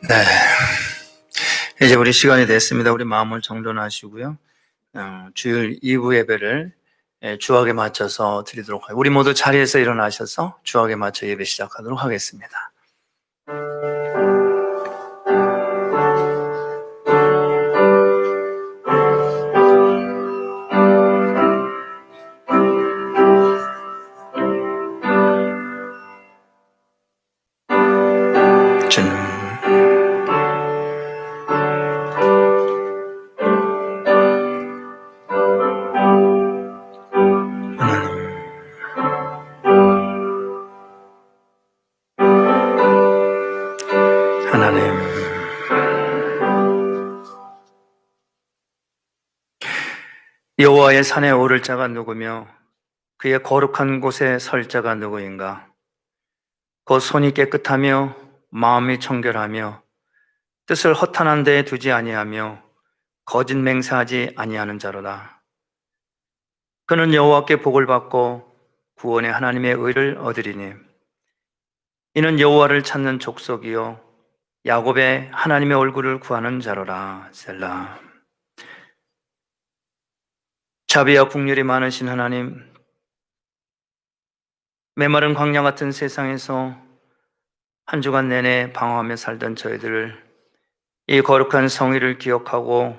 네, 이제 우리 시간이 됐습니다. 우리 마음을 정돈하시고요. 주일 2부 예배를 주악에 맞춰서 드리도록 하겠습니다. 우리 모두 자리에서 일어나셔서 주악에 맞춰 예배 시작하도록 하겠습니다. 주님, 하나님, 여호와의 산에 오를 자가 누구며 그의 거룩한 곳에 설 자가 누구인가? 곧 손이 깨끗하며 마음이 청결하며 뜻을 허탄한 데에 두지 아니하며 거짓 맹세하지 아니하는 자로다. 그는 여호와께 복을 받고 구원의 하나님의 의를 얻으리니 이는 여호와를 찾는 족속이요 야곱의 하나님의 얼굴을 구하는 자로라. 셀라. 자비와 국률이 많으신 하나님, 메마른 광야 같은 세상에서 한 주간 내내 방황하며 살던 저희들을 이 거룩한 성의를 기억하고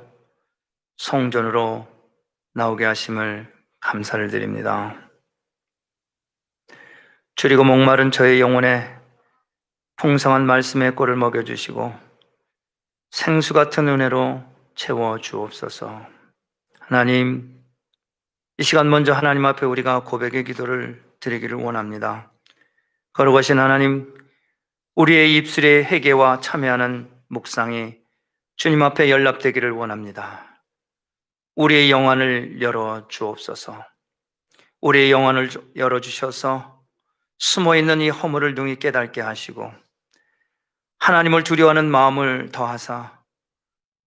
성전으로 나오게 하심을 감사를 드립니다. 줄이고 목마른 저의 영혼에 풍성한 말씀의 꼴을 먹여주시고 생수 같은 은혜로 채워주옵소서. 하나님, 이 시간 먼저 하나님 앞에 우리가 고백의 기도를 드리기를 원합니다. 거룩하신 하나님, 우리의 입술의 회개와 참여하는 묵상이 주님 앞에 연락되기를 원합니다. 우리의 영안을 열어 주옵소서. 우리의 영안을 열어주셔서 숨어있는 이 허물을 능히 깨닫게 하시고 하나님을 두려워하는 마음을 더하사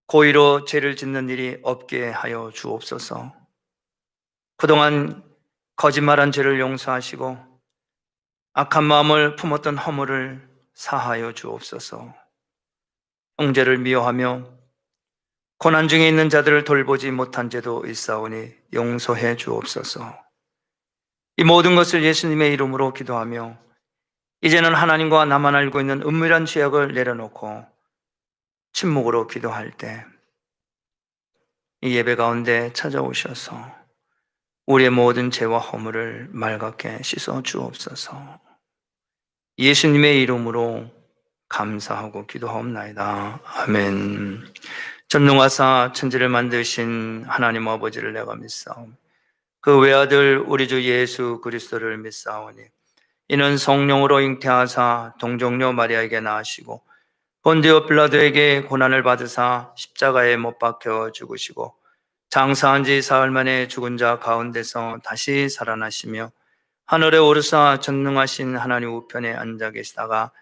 고의로 죄를 짓는 일이 없게 하여 주옵소서. 그동안 거짓말한 죄를 용서하시고 악한 마음을 품었던 허물을 사하여 주옵소서. 형제를 미워하며 고난 중에 있는 자들을 돌보지 못한 죄도 있사오니 용서해 주옵소서. 이 모든 것을 예수님의 이름으로 기도하며 이제는 하나님과 나만 알고 있는 은밀한 죄악을 내려놓고 침묵으로 기도할 때 이 예배 가운데 찾아오셔서 우리의 모든 죄와 허물을 맑게 씻어 주옵소서. 예수님의 이름으로 감사하고 기도하옵나이다. 아멘. 전능하사 천지를 만드신 하나님 아버지를 내가 믿사오니 그 외아들 우리 주 예수 그리스도를 믿사오니 이는 성령으로 잉태하사 동정녀 마리아에게 낳으시고 본디오 빌라도에게 고난을 받으사 십자가에 못 박혀 죽으시고 장사한 지 사흘 만에 죽은 자 가운데서 다시 살아나시며 하늘에 오르사 전능하신 하나님 우편에 앉아 계시다가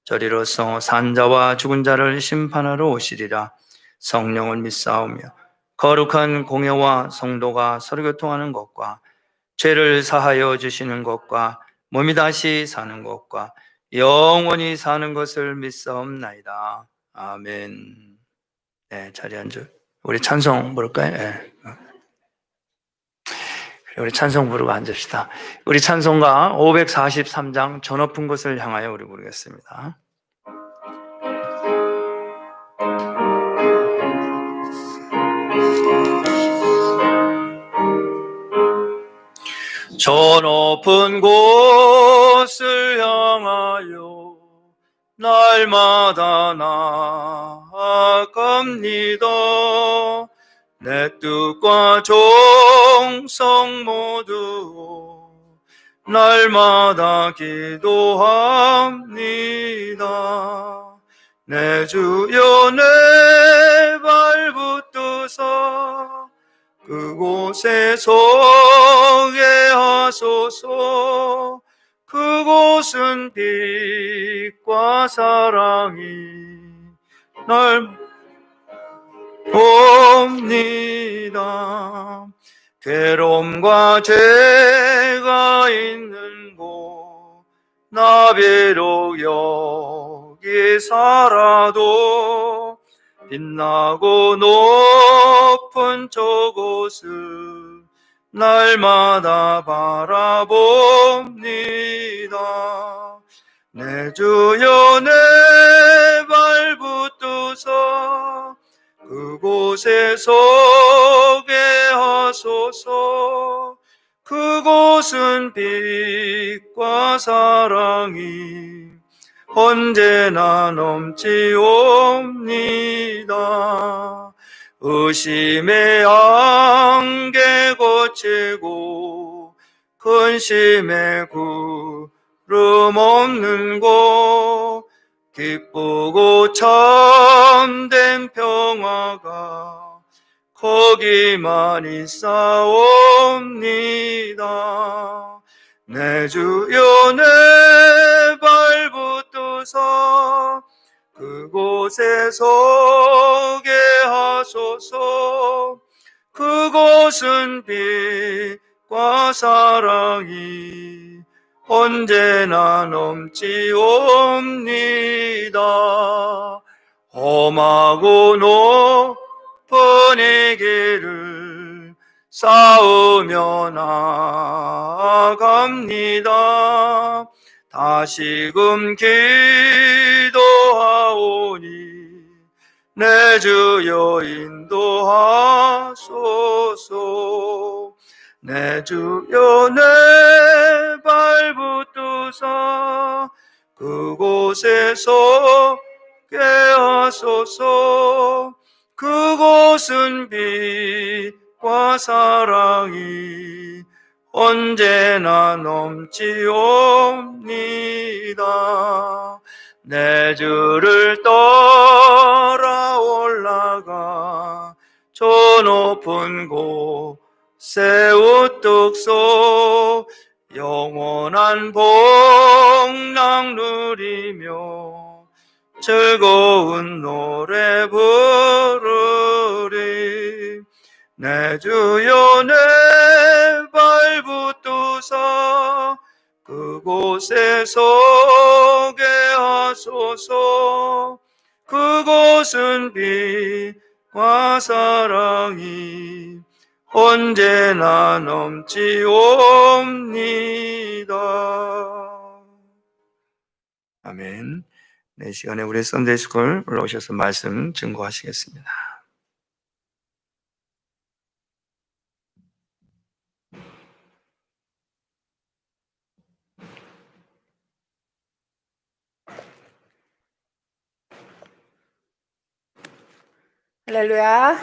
저리로서 산자와 죽은 자를 심판하러 오시리라. 성령을 믿사오며 거룩한 공회와 성도가 서로 교통하는 것과 죄를 사하여 주시는 것과 몸이 다시 사는 것과 영원히 사는 것을 믿사옵나이다. 아멘. 네, 자리에 앉아. 우리 찬송 부를까요? 네. 우리 찬송 부르고 앉읍시다. 우리 찬송가 543장 저 높은 곳을 향하여 우리 부르겠습니다. 저 높은 곳을 향하여 날마다 나아갑니다. 내 뜻과 정성 모두 날마다 기도합니다. 내 주여 내 발붙드사 그곳에 서게 하소서. 그곳은 빛과 사랑이 날 봅니다. 괴로움과 죄가 있는 곳 나 비록 여기 살아도 빛나고 높은 저곳을 날마다 바라봅니다. 내 주여 내 발붙드사 그곳에 서게 하소서. 그곳은 빛과 사랑이 언제나 넘치옵니다. 의심의 안개 거치고 근심의 구름 없는 곳 기쁘고 참된 평화가 거기만 있사옵니다. 내 주여 내 발붙드사 그곳에 서게 하소서. 그곳은 빛과 사랑이 언제나 넘치옵니다. 험하고 높은 이 길을 쌓으며 나아갑니다. 다시금 기도하오니 내 주여 인도하소서. 내 주여 내 발붙드사 그곳에 서게 하소서. 그곳은 빛과 사랑이 언제나 넘치옵니다. 내 주를 따라 올라가 저 높은 곳에 우뚝 서 영원한 복락 누리며 즐거운 노래 부르리. 내 주여 내 발붙드사 그곳에 서게 하소서. 그곳은 빛과 사랑이 언제나 넘치옵니다. 아멘. 네, 시간에 우리 썬데이스쿨 올라오셔서 말씀 증거하시겠습니다. Hallelujah.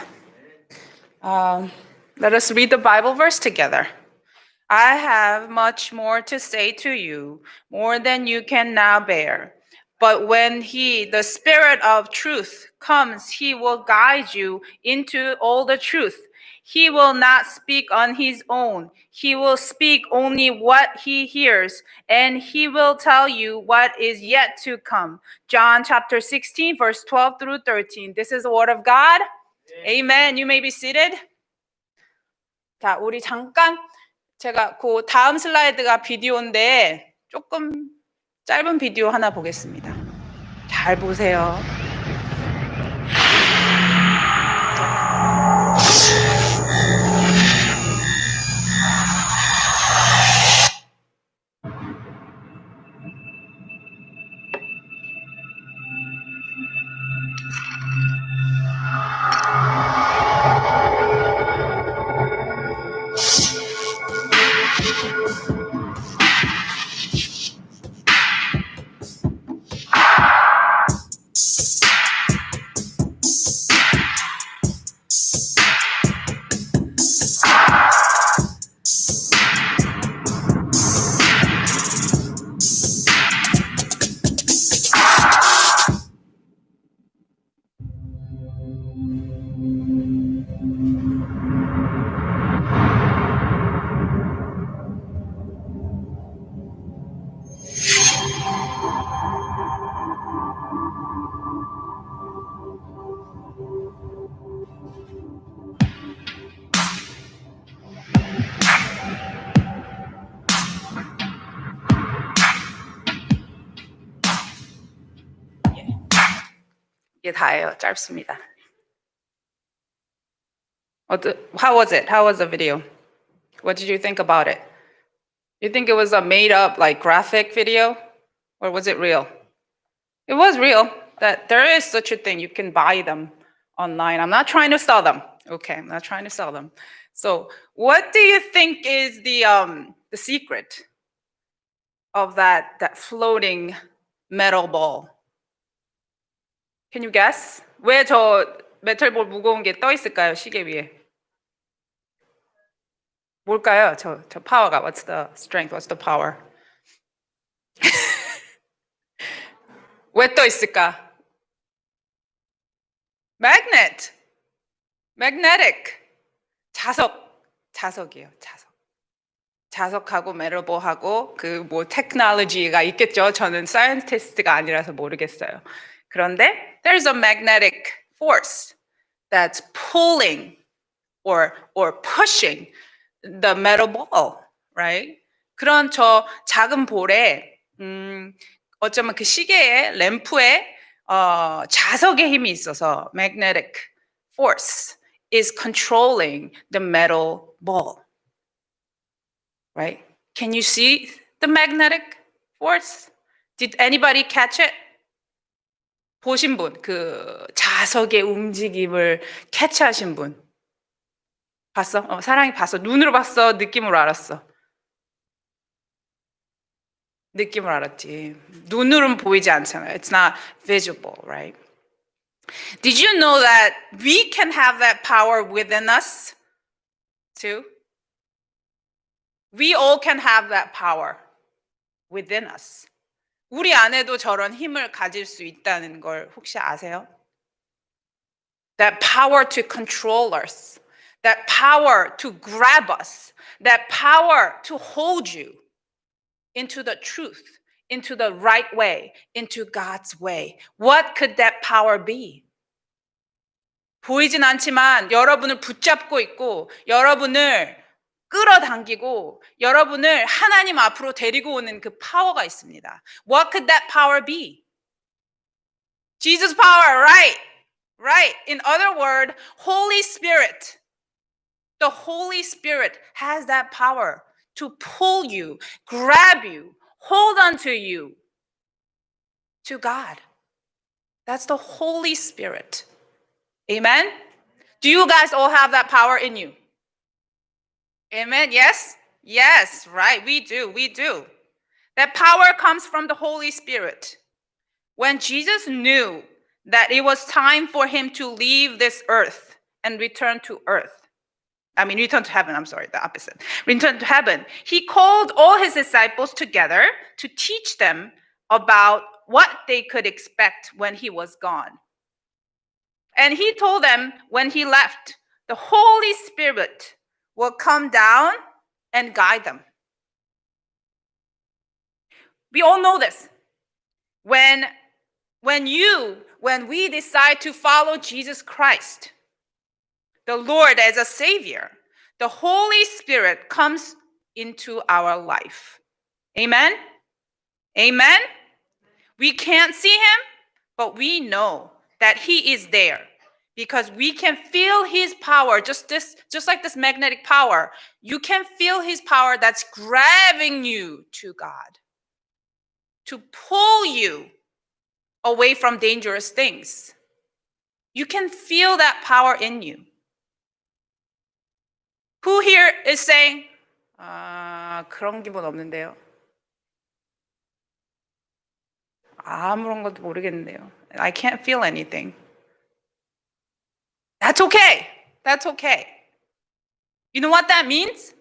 Let us read the Bible verse together. I have much more to say to you, more than you can now bear. But when He, the Spirit of truth, comes, He will guide you into all the truth. He will not speak on His own. He will speak only what He hears, and He will tell you what is yet to come. John chapter 16, verse 12 through 13. This is the word of God. Amen. You may be seated. 자, 우리 잠깐 제가 그 다음 슬라이드가 비디오인데 조금 짧은 비디오 하나 보겠습니다. 잘 보세요. 이게 다예요. 짧습니다. How was it? How was the video? What did you think about it? You think it was a made up like graphic video? Or was it real? It was real. That there is such a thing. You can buy them online. I'm not trying to sell them. Okay, I'm not trying to sell them. So what do you think is the secret of that floating metal ball? Can you guess? 왜 저 메탈볼 무거운 게 떠 있을까요? 시계 위에. 뭘까요? 저 파워가. What's the strength? What's the power? 왜 떠 있을까? Magnet. Magnetic. 자석이에요. 자석하고 메tal볼하고 그 뭐 테크놀로지가 있겠죠. 저는 사이언티스트가 아니라서 모르겠어요. 그런데 there's a magnetic force that's pulling or pushing the metal ball, right? 그런 저 작은 볼에 어쩌면 그 시계의 램프에 자석의 힘이 있어서 magnetic force is controlling the metal ball, right? Can you see the magnetic force? Did anybody catch it? 보신 분, 그 자석의 움직임을 캐치하신 분 봤어? 사랑이 봤어. 눈으로 봤어? 느낌으로 알았어? 느낌으로 알았지. 눈으로는 보이지 않잖아요. It's not visible, right? Did you know that we can have that power within us too? We all can have that power within us. 우리 안에도 저런 힘을 가질 수 있다는 걸 혹시 아세요? That power to control us, that power to grab us, that power to hold you into the truth, into the right way, into God's way. What could that power be? 보이진 않지만 여러분을 붙잡고 있고 여러분을 끌어당기고 여러분을 하나님 앞으로 데리고 오는 그 파워가 있습니다. What could that power be? Jesus power, right? Right. In other words, Holy Spirit. The Holy Spirit has that power to pull you, grab you, hold on to you to God. That's the Holy Spirit. Amen? Do you guys all have that power in you? Amen? Yes? Yes, right. We do. That power comes from the Holy Spirit. When Jesus knew that it was time for him to leave this earth and return to earth. Return to heaven, I'm sorry, the opposite. Return to heaven. He called all his disciples together to teach them about what they could expect when he was gone. And he told them when he left, the Holy Spirit will come down and guide them. We all know this. When we decide to follow Jesus Christ, the Lord as a Savior, the Holy Spirit comes into our life. Amen? Amen? We can't see him, but we know that he is there because we can feel his power, just like this magnetic power. You can feel his power that's grabbing you to God, to pull you away from dangerous things. You can feel that power in you. Who here is saying, 그런 기분 없는데요? 아무런 것도 모르겠는데요. I can't feel anything. That's okay. That's okay. You know what that means?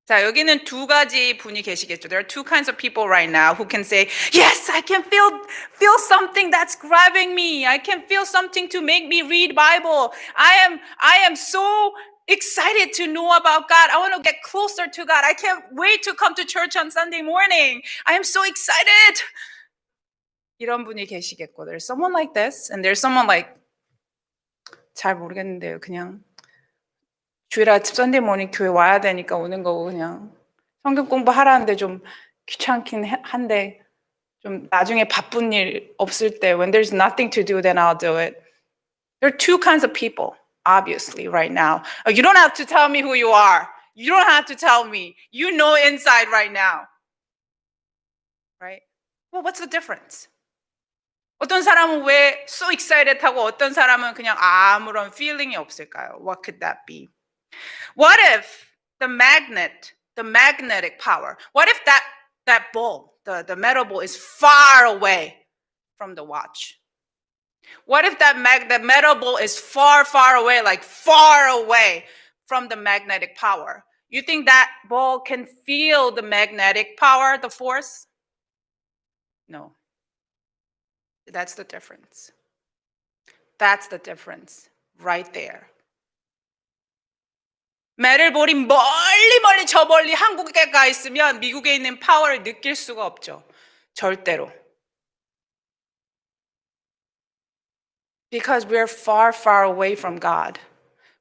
자, 여기는 두 가지 분이 계시겠죠. There are two kinds of people right now who can say, yes, I can feel something that's grabbing me. I can feel something to make me read Bible. I am so excited to know about God. I want to get closer to God. I can't wait to come to church on Sunday morning. I am so excited. 이런 분이 계시겠고. There's someone like this, and there's someone like, 잘 모르겠는데요. 그냥 주일 아침 썬데이 모닝 교회 와야 되니까 오는 거고 그냥 성경 공부하라는데 좀 귀찮긴 한데 좀 나중에 바쁜 일 없을 때 when there's nothing to do then I'll do it. There are two kinds of people obviously right now. You don't have to tell me who you are. You don't have to tell me. You know inside right now. Right? Well, what's the difference? 어떤 사람은 왜 so excited 하고 어떤 사람은 그냥 아무런 feeling이 없을까요? What could that be? What if the magnetic power, what if that ball, the metal ball is far away from the watch? What if the metal ball is far, far away, like far away from the magnetic power? You think that ball can feel the magnetic power, the force? No. That's the difference. That's the difference right there. 메tal볼이 멀리 저 멀리 한국에 가 있으면 미국에 있는 파워를 느낄 수가 없죠. 절대로. Because we're far, far away from God.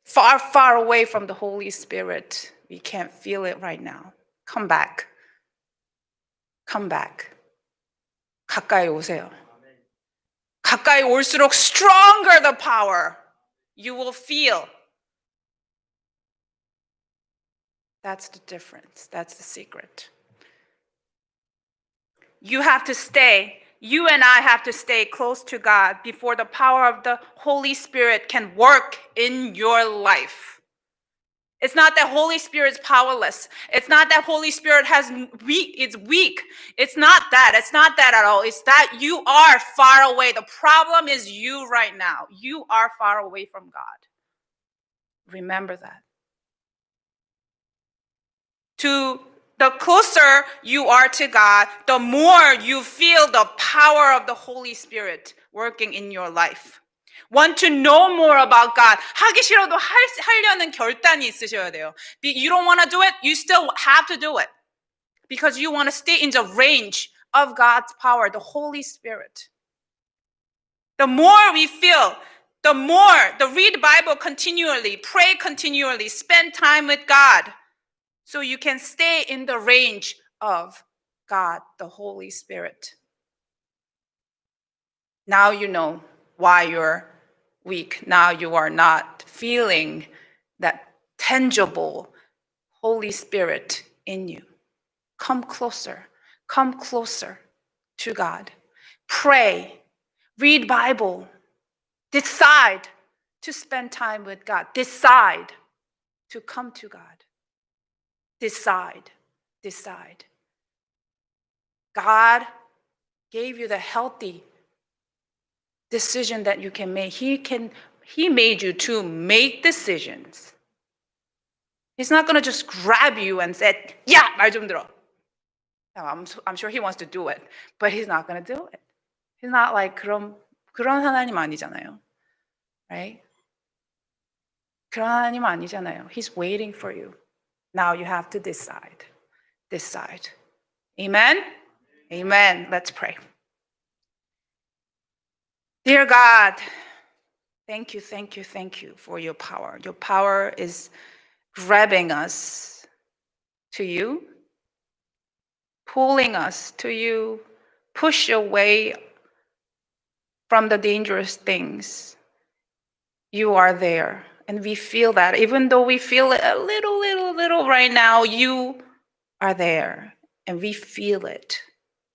Far, far away from the Holy Spirit. We can't feel it right now. Come back. Come back. 가까이 오세요. 가까이 올수록 stronger the power you will feel. That's the difference. That's the secret. You and I have to stay close to God before the power of the Holy Spirit can work in your life. It's not that Holy Spirit's powerless. It's not that Holy Spirit it's weak. It's not that. It's not that at all. It's that you are far away. The problem is you right now. You are far away from God. Remember that. The closer you are to God, the more you feel the power of the Holy Spirit working in your life. Want to know more about God. 하기 싫어도 하려는 결단이 있으셔야 돼요. You don't want to do it, you still have to do it. Because you want to stay in the range of God's power, the Holy Spirit. The more we feel, the read Bible continually, pray continually, spend time with God. So you can stay in the range of God, the Holy Spirit. Now you know why you're weak. Now you are not feeling that tangible Holy Spirit in you. Come closer to God. Pray, read Bible. Decide to spend time with God. Decide to come to God. Decide. God gave you the healthy decision that you can make. He made you to make decisions. He's not going to just grab you and say, "야, 말 좀 들어." No, I'm sure he wants to do it, but he's not going to do it. He's not like 그런 하나님 아니잖아요. Right? 그런 하나님 아니잖아요. He's waiting for you. Now you have to decide. Decide. Amen? Amen. Let's pray. Dear God, thank you, thank you, thank you for your power. Your power is grabbing us to you, pulling us to you, push away from the dangerous things. You are there. And we feel that. Even though we feel it a little right now, you are there. And we feel it.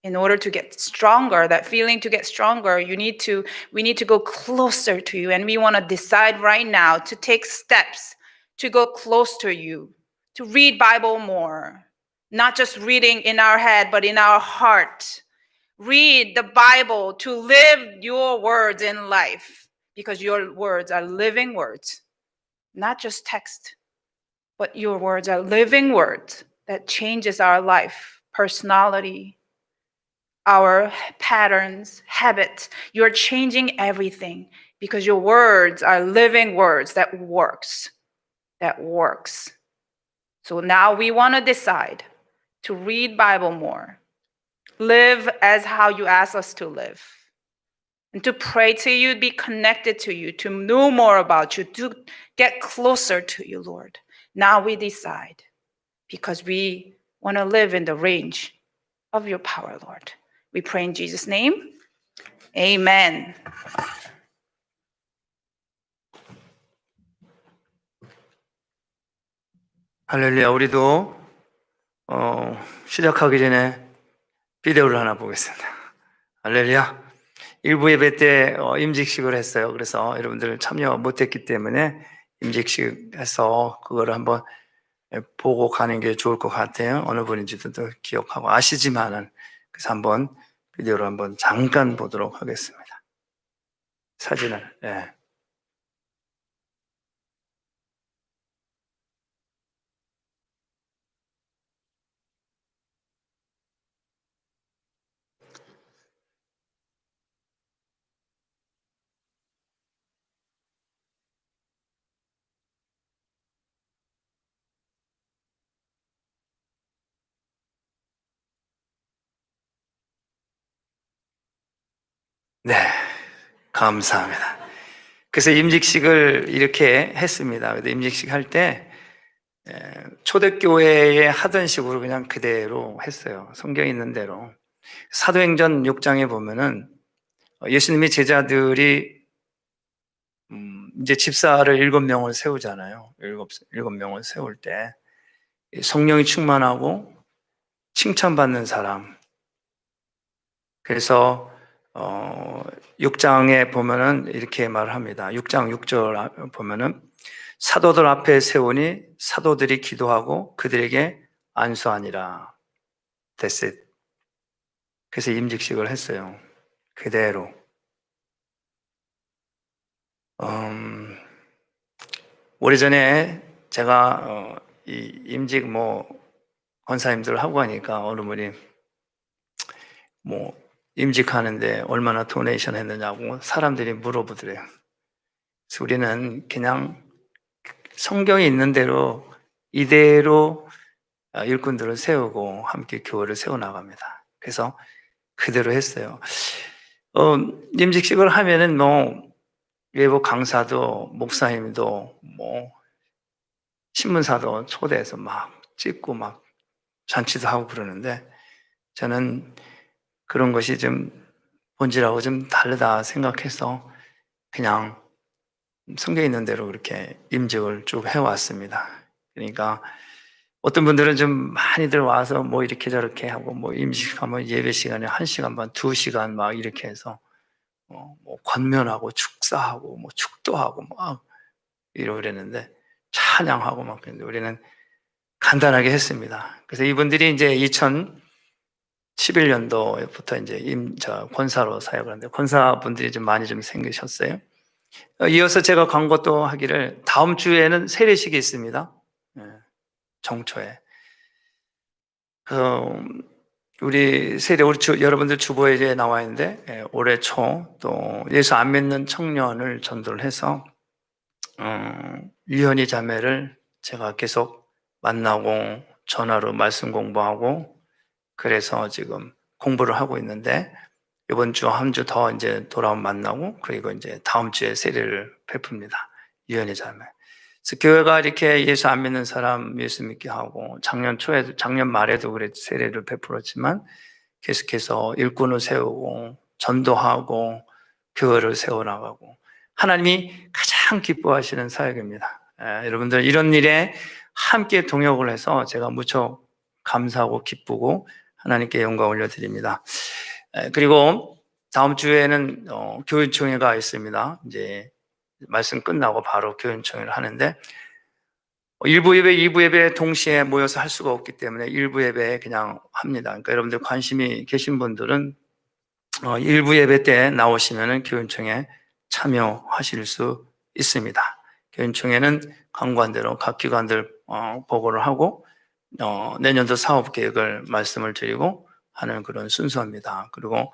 In order to get stronger, that feeling to get stronger, we need to go closer to you. And we want to decide right now to take steps to go close to you, to read Bible more, not just reading in our head, but in our heart. Read the Bible to live your words in life, because your words are living words, not just text, but your words are living words that changes our life, personality, our patterns, habits. You're changing everything because your words are living words that works. So now we want to decide to read Bible more, live as how you ask us to live, and to pray to you, be connected to you, to know more about you, to get closer to you, Lord. Now we decide, because we want to live in the range of your power, Lord. We pray in Jesus' name. Amen. 할렐루야. 우리도 시작하기 전에 비디오를 하나 보겠습니다. 할렐루야. 일부 예배 때 임직식을 했어요. 그래서 여러분들 참여 못했기 때문에 임직식 해서 그거를 한번 보고 가는 게 좋을 것 같아요. 어느 분인지도 또 기억하고 아시지만은. 그래서 한번 비디오로 한번 잠깐 보도록 하겠습니다. 사진을. 예. 네, 감사합니다. 그래서 임직식을 이렇게 했습니다. 근데 임직식 할 때 초대교회에 하던 식으로 그냥 그대로 했어요. 성경에 있는 대로. 사도행전 6장에 보면은 예수님의 제자들이 이제 집사를 7명을 세우잖아요. 7명을 세울 때 성령이 충만하고 칭찬받는 사람. 그래서 6장에 보면은 이렇게 말합니다. 6장 6절 보면은 사도들 앞에 세우니 사도들이 기도하고 그들에게 안수하니라. That's it. 그래서 임직식을 했어요. 그대로. 오래전에 제가 이 임직 권사님들 하고 하니까 어느 분이 임직하는데 얼마나 도네이션 했느냐고 사람들이 물어보더래요. 그래서 우리는 그냥 성경에 있는 대로 이대로 일꾼들을 세우고 함께 교회를 세워나갑니다. 그래서 그대로 했어요. 임직식을 하면은 외부 강사도 목사님도 신문사도 초대해서 막 찍고 막 잔치도 하고 그러는데 저는 그런 것이 좀 본질하고 좀 다르다 생각해서 그냥 성경에 있는 대로 그렇게 임직을 쭉 해왔습니다. 그러니까 어떤 분들은 좀 많이들 와서 이렇게 저렇게 하고 임직하면 예배 시간에 1시간 반, 2시간 막 이렇게 해서 권면하고 축사하고 축도하고 막 이러고 그랬는데 찬양하고 막 그랬는데 우리는 간단하게 했습니다. 그래서 이분들이 이제 11년도부터 이제 권사로 사역을 하는데 권사분들이 좀 많이 좀 생기셨어요. 이어서 제가 광고도 하기를 다음 주에는 세례식이 있습니다. 정초에. 우리 세례, 여러분들 주보에 나와 있는데, 올해 초 또 예수 안 믿는 청년을 전도를 해서, 유현이 자매를 제가 계속 만나고, 전화로 말씀 공부하고, 그래서 지금 공부를 하고 있는데, 이번 주 한 주 더 이제 돌아오면 만나고, 그리고 이제 다음 주에 세례를 베풉니다. 유현이 자매. 그래서 교회가 이렇게 예수 안 믿는 사람 예수 믿게 하고, 작년 말에도 그래 세례를 베풀었지만, 계속해서 일꾼을 세우고, 전도하고, 교회를 세워나가고, 하나님이 가장 기뻐하시는 사역입니다. 여러분들 이런 일에 함께 동역을 해서 제가 무척 감사하고 기쁘고, 하나님께 영광 올려드립니다. 그리고 다음 주에는 교인총회가 있습니다. 이제 말씀 끝나고 바로 교인총회를 하는데, 1부 예배, 2부 예배 동시에 모여서 할 수가 없기 때문에 1부 예배에 그냥 합니다. 그러니까 여러분들 관심이 계신 분들은 1부 예배 때 나오시면은 교인총회 참여하실 수 있습니다. 교인총회는 광고한대로 각 기관들 보고를 하고 내년도 사업 계획을 말씀을 드리고 하는 그런 순서입니다. 그리고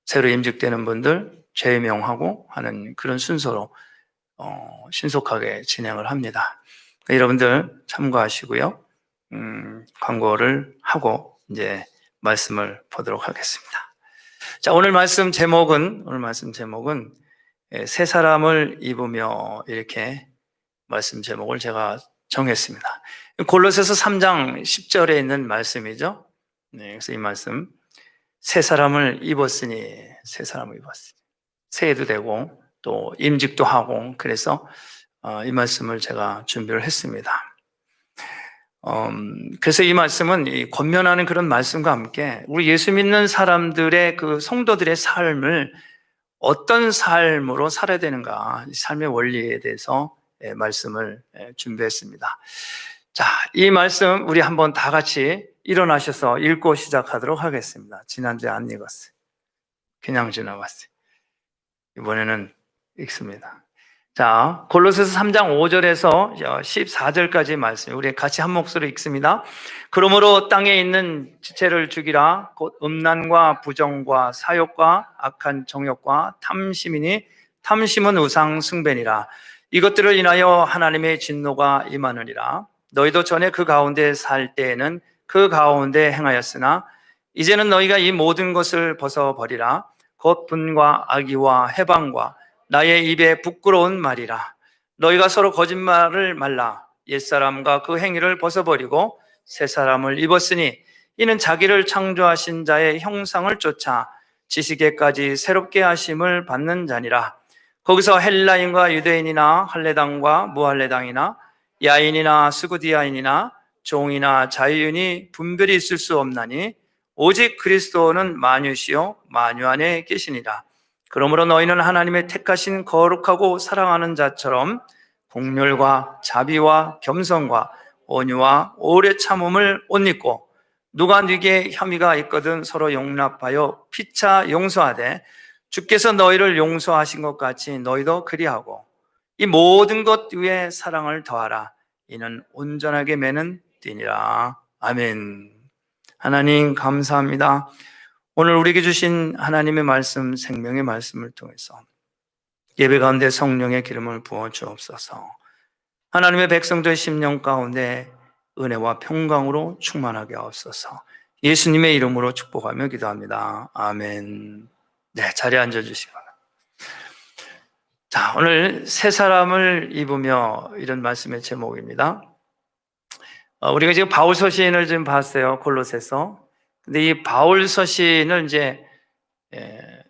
새로 임직되는 분들 재임용하고 하는 그런 순서로 신속하게 진행을 합니다. 여러분들 참고하시고요. 광고를 하고 이제 말씀을 보도록 하겠습니다. 자, 오늘 말씀 제목은 새 사람을 입으며, 이렇게 말씀 제목을 제가 정했습니다. 골로새서 3장 10절에 있는 말씀이죠. 네, 그래서 이 말씀, 새 사람을 입었으니, 새해도 되고 또 임직도 하고, 그래서 이 말씀을 제가 준비를 했습니다. 그래서 이 말씀은 이 권면하는 그런 말씀과 함께 우리 예수 믿는 사람들의 그 성도들의 삶을 어떤 삶으로 살아야 되는가, 삶의 원리에 대해서 말씀을 준비했습니다. 자, 이 말씀 우리 한번 다 같이 일어나셔서 읽고 시작하도록 하겠습니다. 지난주에 안 읽었어요. 그냥 지나갔어요. 이번에는 읽습니다. 자, 골로새서 3장 5절에서 14절까지 말씀, 우리 같이 한 목소리로 읽습니다. 그러므로 땅에 있는 지체를 죽이라. 곧 음란과 부정과 사욕과 악한 정욕과 탐심이니 탐심은 우상 숭배니라. 이것들을 인하여 하나님의 진노가 임하느니라. 너희도 전에 그 가운데 살 때에는 그 가운데 행하였으나 이제는 너희가 이 모든 것을 벗어버리라. 곧 분과 악의와 해방과 나의 입에 부끄러운 말이라. 너희가 서로 거짓말을 말라. 옛사람과 그 행위를 벗어버리고 새 사람을 입었으니 이는 자기를 창조하신 자의 형상을 쫓아 지식에까지 새롭게 하심을 받는 자니라. 거기서 헬라인과 유대인이나 할례당과 무할례당이나 야인이나 스구디아인이나 종이나 자유인이 분별이 있을 수 없나니 오직 그리스도는 만유시요 만유 안에 계시니라. 그러므로 너희는 하나님의 택하신 거룩하고 사랑하는 자처럼 긍휼과 자비와 겸손과 온유와 오래 참음을 옷 입고, 누가 네게 혐의가 있거든 서로 용납하여 피차 용서하되 주께서 너희를 용서하신 것 같이 너희도 그리하고, 이 모든 것 위에 사랑을 더하라. 이는 온전하게 매는 띠니라. 아멘. 하나님 감사합니다. 오늘 우리에게 주신 하나님의 말씀, 생명의 말씀을 통해서 예배 가운데 성령의 기름을 부어 주옵소서. 하나님의 백성들의 심령 가운데 은혜와 평강으로 충만하게 하옵소서. 예수님의 이름으로 축복하며 기도합니다. 아멘. 네, 자리에 앉아주시기 바랍니다. 자, 오늘 새 사람을 입으며, 이런 말씀의 제목입니다. 우리가 지금 바울 서신을 지금 봤어요. 골로새서. 근데 이 바울 서신을 이제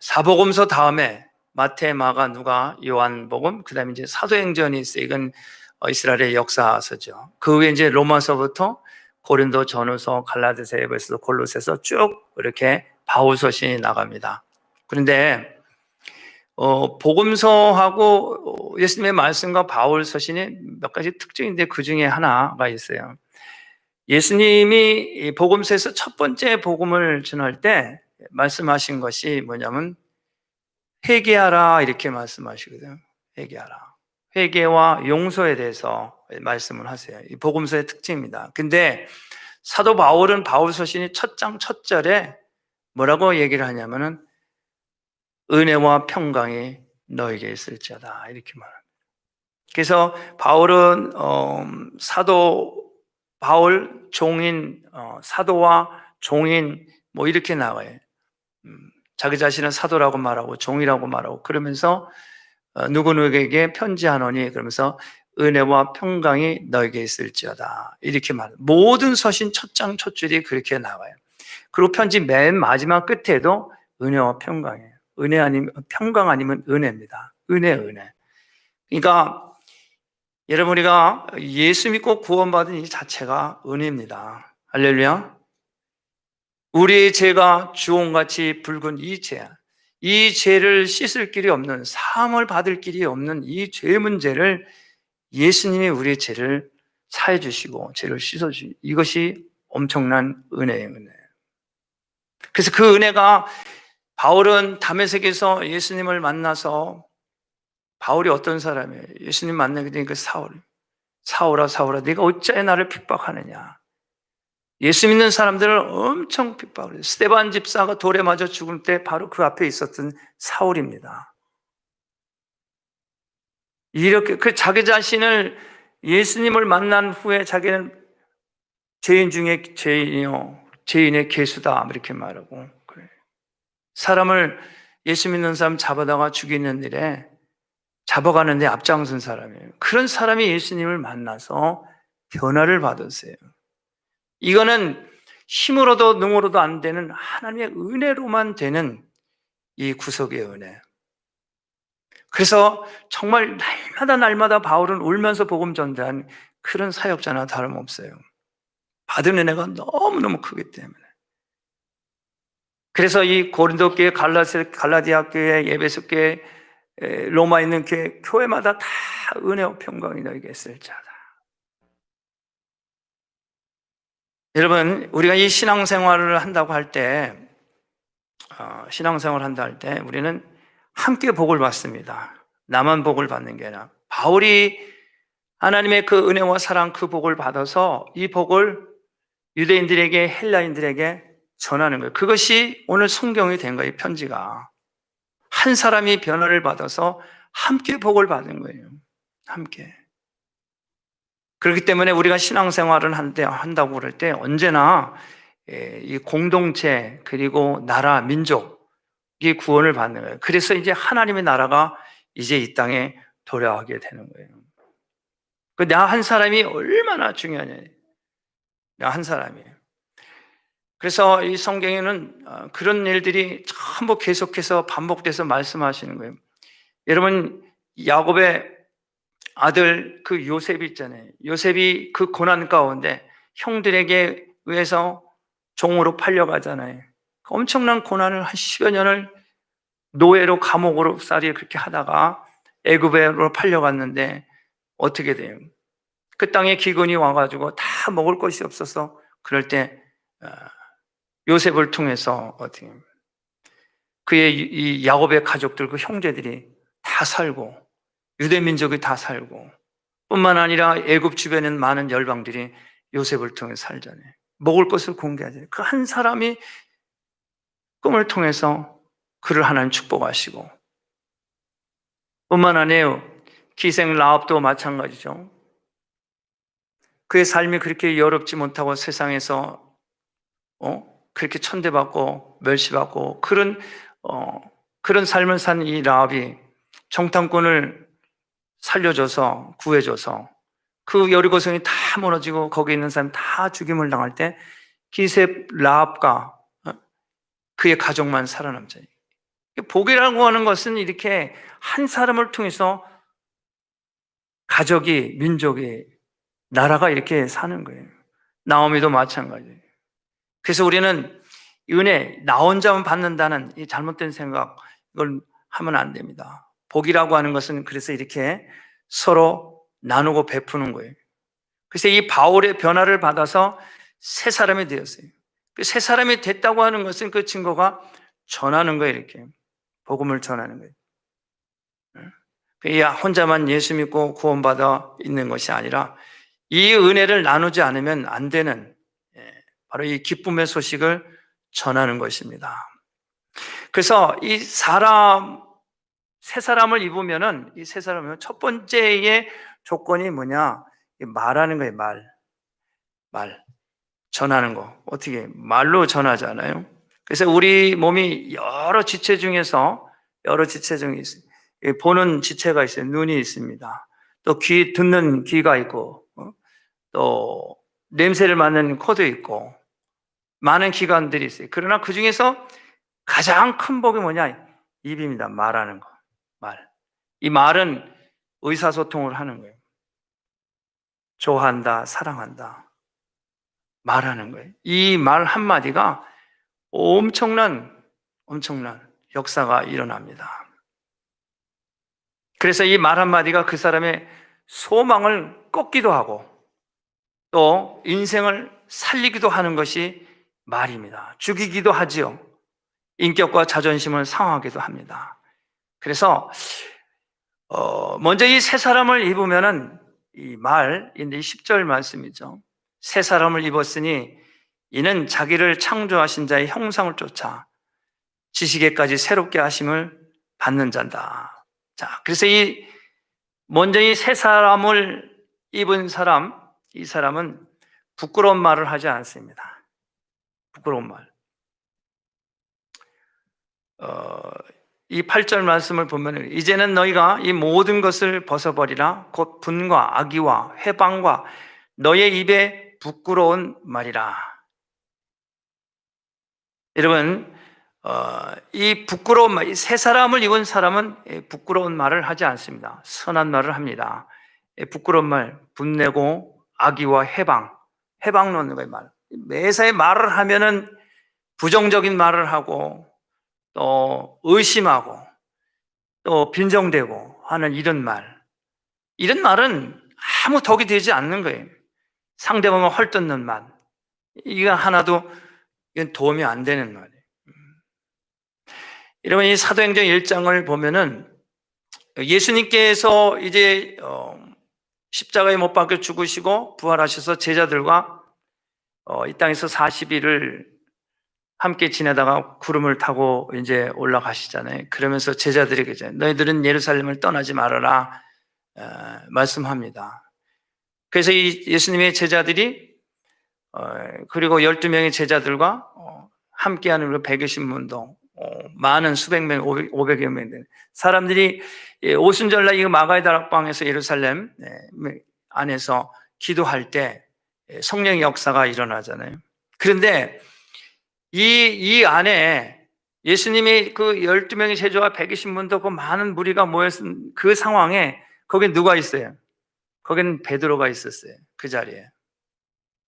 사복음서 다음에 마태, 마가, 누가, 요한복음, 그다음에 이제 사도행전이 있어요. 이건 이스라엘의 역사서죠. 그 후에 이제 로마서부터 고린도, 전후서, 갈라디아서, 에베소, 골로새서 쭉 이렇게 바울 서신이 나갑니다. 그런데 복음서하고 예수님의 말씀과 바울 서신이 몇 가지 특징인데 그 중에 하나가 있어요. 예수님이 이 복음서에서 첫 번째 복음을 전할 때 말씀하신 것이 뭐냐면 회개하라 이렇게 말씀하시거든요. 회개하라. 회개와 용서에 대해서 말씀을 하세요. 이 복음서의 특징입니다. 근데 사도 바울은 바울 서신이 첫 장 첫 절에 뭐라고 얘기를 하냐면은 은혜와 평강이 너에게 있을지어다 이렇게 말합니다. 그래서 바울은 사도 바울 종인 사도와 종인 뭐 이렇게 나와요. 자기 자신은 사도라고 말하고 종이라고 말하고 그러면서 누구누구에게 편지하노니 그러면서 은혜와 평강이 너에게 있을지어다 이렇게 말해요. 모든 서신 첫 장 첫 줄이 그렇게 나와요. 그리고 편지 맨 마지막 끝에도 은혜와 평강이에요. 은혜 아니면 평강 아니면 은혜입니다. 은혜. 그러니까 여러분 우리가 예수 믿고 구원받은 이 자체가 은혜입니다. 할렐루야. 우리의 죄가 주홍같이 붉은 이 죄를 씻을 길이 없는 사함을 받을 길이 없는 이 죄 문제를 예수님이 우리의 죄를 사해 주시고 죄를 씻어 주시고 이것이 엄청난 은혜예요. 그래서 그 은혜가 바울은 다메섹에서 예수님을 만나서 바울이 어떤 사람이에요? 예수님 만나게 되니까 사울아 네가 어찌하여 나를 핍박하느냐. 예수 믿는 사람들을 엄청 핍박을 해요. 스데반 집사가 돌에 맞아 죽을 때 바로 그 앞에 있었던 사울입니다. 이렇게 그 자기 자신을 예수님을 만난 후에 자기는 죄인 중에 죄인의 괴수다 이렇게 말하고 그래요. 사람을 예수 믿는 사람 잡아다가 죽이는 일에 잡아가는데 앞장선 사람이에요. 그런 사람이 예수님을 만나서 변화를 받으세요. 이거는 힘으로도 능으로도 안 되는 하나님의 은혜로만 되는 이 구속의 은혜. 그래서 정말 날마다 바울은 울면서 복음 전도한 그런 사역자나 다름없어요. 받은 은혜가 너무너무 크기 때문에. 그래서 이 고린도 교회, 갈라디아 교회, 에베소 교회, 로마에 있는 교회마다 다 은혜와 평강이 너에게 있을지어다. 여러분, 우리가 이 신앙생활을 한다고 할 때, 우리는 함께 복을 받습니다. 나만 복을 받는 게 아니라 바울이 하나님의 그 은혜와 사랑 그 복을 받아서 이 복을 유대인들에게 헬라인들에게 전하는 거예요. 그것이 오늘 성경이 된 거예요. 편지가 한 사람이 변화를 받아서 함께 복을 받은 거예요. 함께. 그렇기 때문에 우리가 신앙생활을 한다고 그럴 때 언제나 이 공동체 그리고 나라 민족이 구원을 받는 거예요. 그래서 이제 하나님의 나라가 이제 이 땅에 도래하게 되는 거예요. 그 나 한 사람이 얼마나 중요하냐. 나 한 사람이에요. 그래서 이 성경에는 그런 일들이 전부 계속해서 반복돼서 말씀하시는 거예요. 여러분 야곱의 아들 그 요셉이 있잖아요. 요셉이 그 고난 가운데 형들에게 의해서 종으로 팔려가잖아요. 엄청난 고난을 한 10여 년을 노예로 감옥으로 쌀이 그렇게 하다가 애굽으로 팔려갔는데 어떻게 돼요? 그 땅에 기근이 와가지고 다 먹을 것이 없어서 그럴 때 요셉을 통해서 어떻게 그의 이 야곱의 가족들 그 형제들이 다 살고 유대 민족이 다 살고 뿐만 아니라 애굽 주변에 있는 많은 열방들이 요셉을 통해 살잖아요. 먹을 것을 공개하잖아요. 그 한 사람이 꿈을 통해서 그를 하나님 축복하시고 뿐만 아니에요. 기생 라합도 마찬가지죠. 그의 삶이 그렇게 여롭지 못하고 세상에서 그렇게 천대받고 멸시받고 그런 삶을 산 이 라합이 정탐꾼을 살려줘서 구해줘서 그 여리고성이 다 무너지고 거기 있는 사람 다 죽임을 당할 때 기셉 라합과 그의 가족만 살아남잖아요. 복이라고 하는 것은 이렇게 한 사람을 통해서 가족이, 민족이, 나라가 이렇게 사는 거예요. 나오미도 마찬가지예요. 그래서 우리는 은혜, 나 혼자만 받는다는 이 잘못된 생각, 이걸 하면 안 됩니다. 복이라고 하는 것은 그래서 이렇게 서로 나누고 베푸는 거예요. 그래서 이 바울의 변화를 받아서 새 사람이 되었어요. 그 새 사람이 됐다고 하는 것은 그 증거가 전하는 거예요. 이렇게 복음을 전하는 거예요. 그 혼자만 예수 믿고 구원받아 있는 것이 아니라 이 은혜를 나누지 않으면 안 되는 바로 이 기쁨의 소식을 전하는 것입니다. 그래서 이 새 사람을 입으면은 이 새 사람은 첫 번째의 조건이 뭐냐? 말하는 거예요. 말 전하는 거. 어떻게 말로 전하잖아요. 그래서 우리 몸이 여러 지체 중에 있어요. 보는 지체가 있어요. 눈이 있습니다. 또 듣는 귀가 있고, 또 냄새를 맡는 코도 있고, 많은 기관들이 있어요. 그러나 그 중에서 가장 큰 복이 뭐냐? 입입니다. 말하는 거. 이 말은 의사소통을 하는 거예요. 좋아한다, 사랑한다. 말하는 거예요. 이 말 한마디가 엄청난 역사가 일어납니다. 그래서 이 말 한마디가 그 사람의 소망을 꺾기도 하고 또 인생을 살리기도 하는 것이 말입니다. 죽이기도 하지요. 인격과 자존심을 상하기도 합니다. 그래서 먼저 이 새 사람을 입으면은 이 말인데 10절 말씀이죠. 새 사람을 입었으니 이는 자기를 창조하신 자의 형상을 쫓아 지식에까지 새롭게 하심을 받는 자다. 자, 그래서 먼저 이 새 사람을 입은 이 사람은 부끄러운 말을 하지 않습니다. 부끄러운 말. 이 8절 말씀을 보면 이제는 너희가 이 모든 것을 벗어버리라. 곧 분과 악의와 회방과 너의 입에 부끄러운 말이라. 여러분, 이 부끄러운 말, 이 새 사람을 입은 사람은 부끄러운 말을 하지 않습니다. 선한 말을 합니다. 부끄러운 말, 분내고 악의와 해방 놓는 거예요. 매사에 말을 하면은 부정적인 말을 하고 또 의심하고 또 빈정대고 하는 이런 말은 아무 덕이 되지 않는 거예요. 상대방을 헐뜯는 말, 이거 하나도 이건 도움이 안 되는 말이에요. 여러분, 이 사도행전 1장을 보면은 예수님께서 이제 십자가에 못 박혀 죽으시고 부활하셔서 제자들과 이 땅에서 40일을 함께 지내다가 구름을 타고 이제 올라가시잖아요. 그러면서 제자들에게 너희들은 예루살렘을 떠나지 말아라 말씀합니다. 그래서 이 예수님의 제자들이 그리고 12명의 제자들과 함께하는 120문도 많은 수백 명, 500여 명 되는 사람들이 오순절날 이 마가의 다락방에서 예루살렘 안에서 기도할 때 성령의 역사가 일어나잖아요. 그런데 이 안에 예수님이 그 12명의 제자와 120문도 그 많은 무리가 모였은 그 상황에 거긴 누가 있어요? 거긴 베드로가 있었어요. 그 자리에.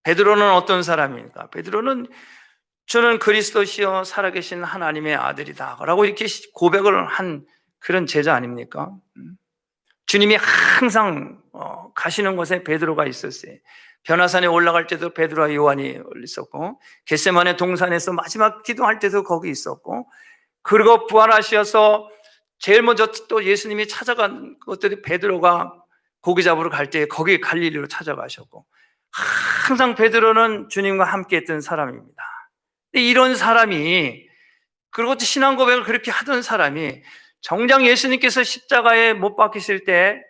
베드로는 어떤 사람입니까? 베드로는 저는 그리스도시여 살아계신 하나님의 아들이다 라고 이렇게 고백을 한 그런 제자 아닙니까? 주님이 항상 가시는 곳에 베드로가 있었어요. 변화산에 올라갈 때도 베드로와 요한이 있었고, 겟세마네 동산에서 마지막 기도할 때도 거기 있었고, 그리고 부활하셔서 제일 먼저 또 예수님이 찾아간 것들이 베드로가 고기 잡으러 갈 때 거기 갈릴리로 찾아가셨고, 항상 베드로는 주님과 함께 했던 사람입니다. 이런 사람이, 그리고 신앙 고백을 그렇게 하던 사람이 정작 예수님께서 십자가에 못 박히실 때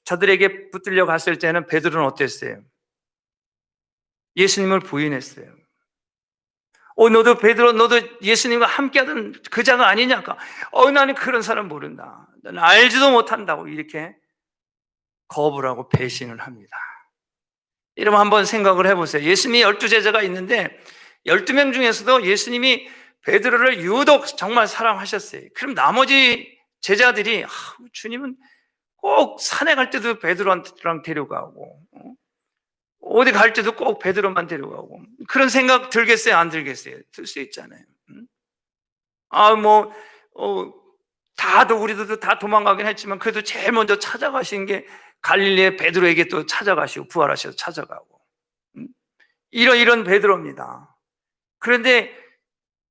저들에게 붙들려 갔을 때는 베드로는 어땠어요? 예수님을 부인했어요. 너도 베드로, 너도 예수님과 함께하던 그 자가 아니냐? 나는 그런 사람 모른다. 나는 알지도 못한다고 이렇게 거부를 하고 배신을 합니다. 여러분 한번 생각을 해보세요. 예수님이 12제자가 있는데 12명 중에서도 예수님이 베드로를 유독 정말 사랑하셨어요. 그럼 나머지 제자들이 주님은 꼭 산에 갈 때도 베드로랑 데려가고 어디 갈 때도 꼭 베드로만 데려가고 그런 생각 들겠어요? 안 들겠어요? 들 수 있잖아요. 우리도 다 도망가긴 했지만 그래도 제일 먼저 찾아가신 게 갈릴리의 베드로에게 또 찾아가시고 부활하셔서 찾아가고 이런 베드로입니다. 그런데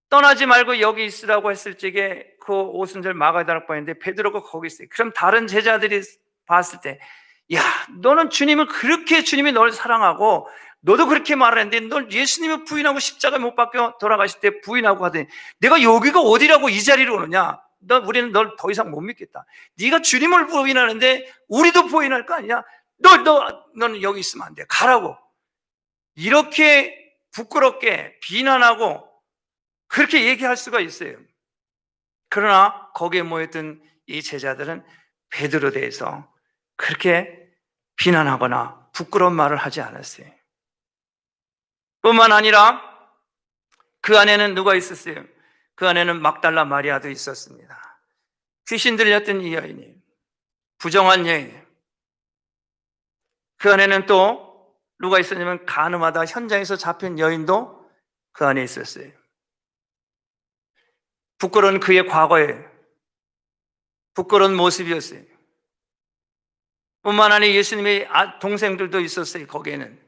떠나지 말고 여기 있으라고 했을 적에 그 오순절 마가다락 방인데 베드로가 거기 있어요. 그럼 다른 제자들이 봤을 때, 야, 너는 주님을 그렇게 주님이 널 사랑하고 너도 그렇게 말했는데 널 예수님을 부인하고 십자가에 못 박혀 돌아가실 때 부인하고 하더니 내가 여기가 어디라고 이 자리로 오느냐? 우리는 널 더 이상 못 믿겠다. 네가 주님을 부인하는데 우리도 부인할 거 아니냐? 너는 여기 있으면 안 돼. 가라고. 이렇게 부끄럽게 비난하고 그렇게 얘기할 수가 있어요. 그러나 거기에 모였던 이 제자들은 베드로에 대해서 그렇게 비난하거나 부끄러운 말을 하지 않았어요. 뿐만 아니라 그 안에는 누가 있었어요? 그 안에는 막달라 마리아도 있었습니다. 귀신 들렸던 이 여인이, 부정한 여인. 그 안에는 또 누가 있었냐면 간음하다 현장에서 잡힌 여인도 그 안에 있었어요. 부끄러운 그의 과거에 부끄러운 모습이었어요. 뿐만 아니라 예수님의 동생들도 있었어요. 거기에는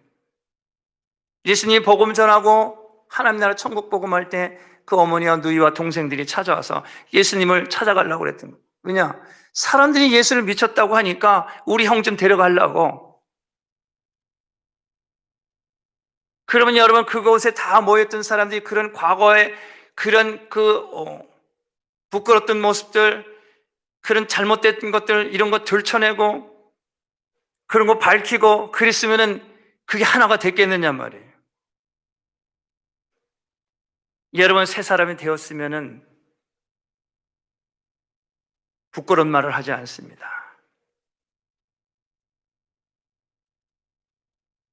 예수님이 복음 전하고 하나님 나라 천국 복음할 때 그 어머니와 누이와 동생들이 찾아와서 예수님을 찾아가려고 그랬던 거예요. 왜냐? 사람들이 예수를 미쳤다고 하니까 우리 형 좀 데려가려고. 그러면 여러분 그곳에 다 모였던 사람들이 그런 과거에 그런 부끄러웠던 모습들, 그런 잘못된 것들 이런 거 들춰내고 그런 거 밝히고 그랬으면은 그게 하나가 됐겠느냐 말이에요. 여러분 새 사람이 되었으면은 부끄러운 말을 하지 않습니다.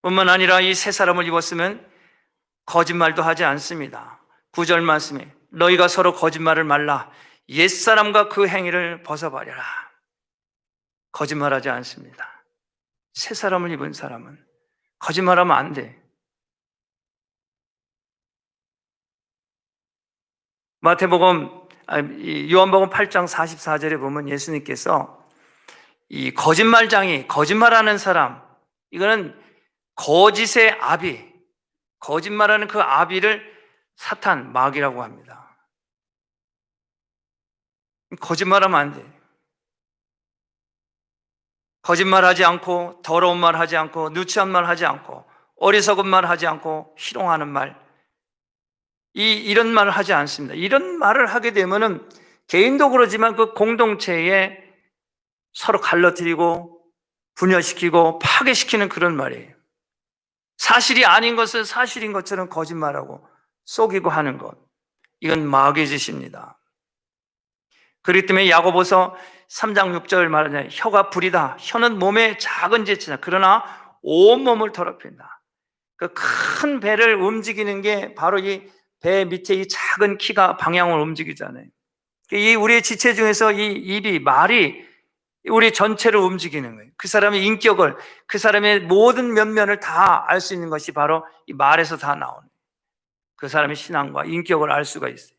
뿐만 아니라 이 새 사람을 입었으면 거짓말도 하지 않습니다. 9절 말씀에 너희가 서로 거짓말을 말라. 옛사람과 그 행위를 벗어버려라. 거짓말하지 않습니다. 새 사람을 입은 사람은 거짓말하면 안 돼. 요한복음 8장 44절에 보면 예수님께서 이 거짓말장이, 거짓말하는 사람, 이거는 거짓의 아비, 거짓말하는 그 아비를 사탄, 마귀라고 합니다. 거짓말하면 안 돼. 거짓말하지 않고, 더러운 말 하지 않고, 누추한 말 하지 않고, 어리석은 말 하지 않고, 희롱하는 말, 이런 말을 하지 않습니다. 이런 말을 하게 되면은 개인도 그러지만 그 공동체에 서로 갈라뜨리고 분열시키고 파괴시키는 그런 말이에요. 사실이 아닌 것을 사실인 것처럼 거짓말하고 속이고 하는 것, 이건 마귀의 짓입니다. 그렇기 때문에 야고보서 3장 6절 말하잖아요. 혀가 불이다. 혀는 몸의 작은 jet이다. 그러나 온몸을 더럽힌다. 그 큰 배를 움직이는 게 바로 이 배 밑에 이 작은 키가 방향을 움직이잖아요. 이 우리의 지체 중에서 이 입이, 말이 우리 전체를 움직이는 거예요. 그 사람의 인격을, 그 사람의 모든 면면을 다 알 수 있는 것이 바로 이 말에서 다 나오는 거예요. 그 사람의 신앙과 인격을 알 수가 있어요.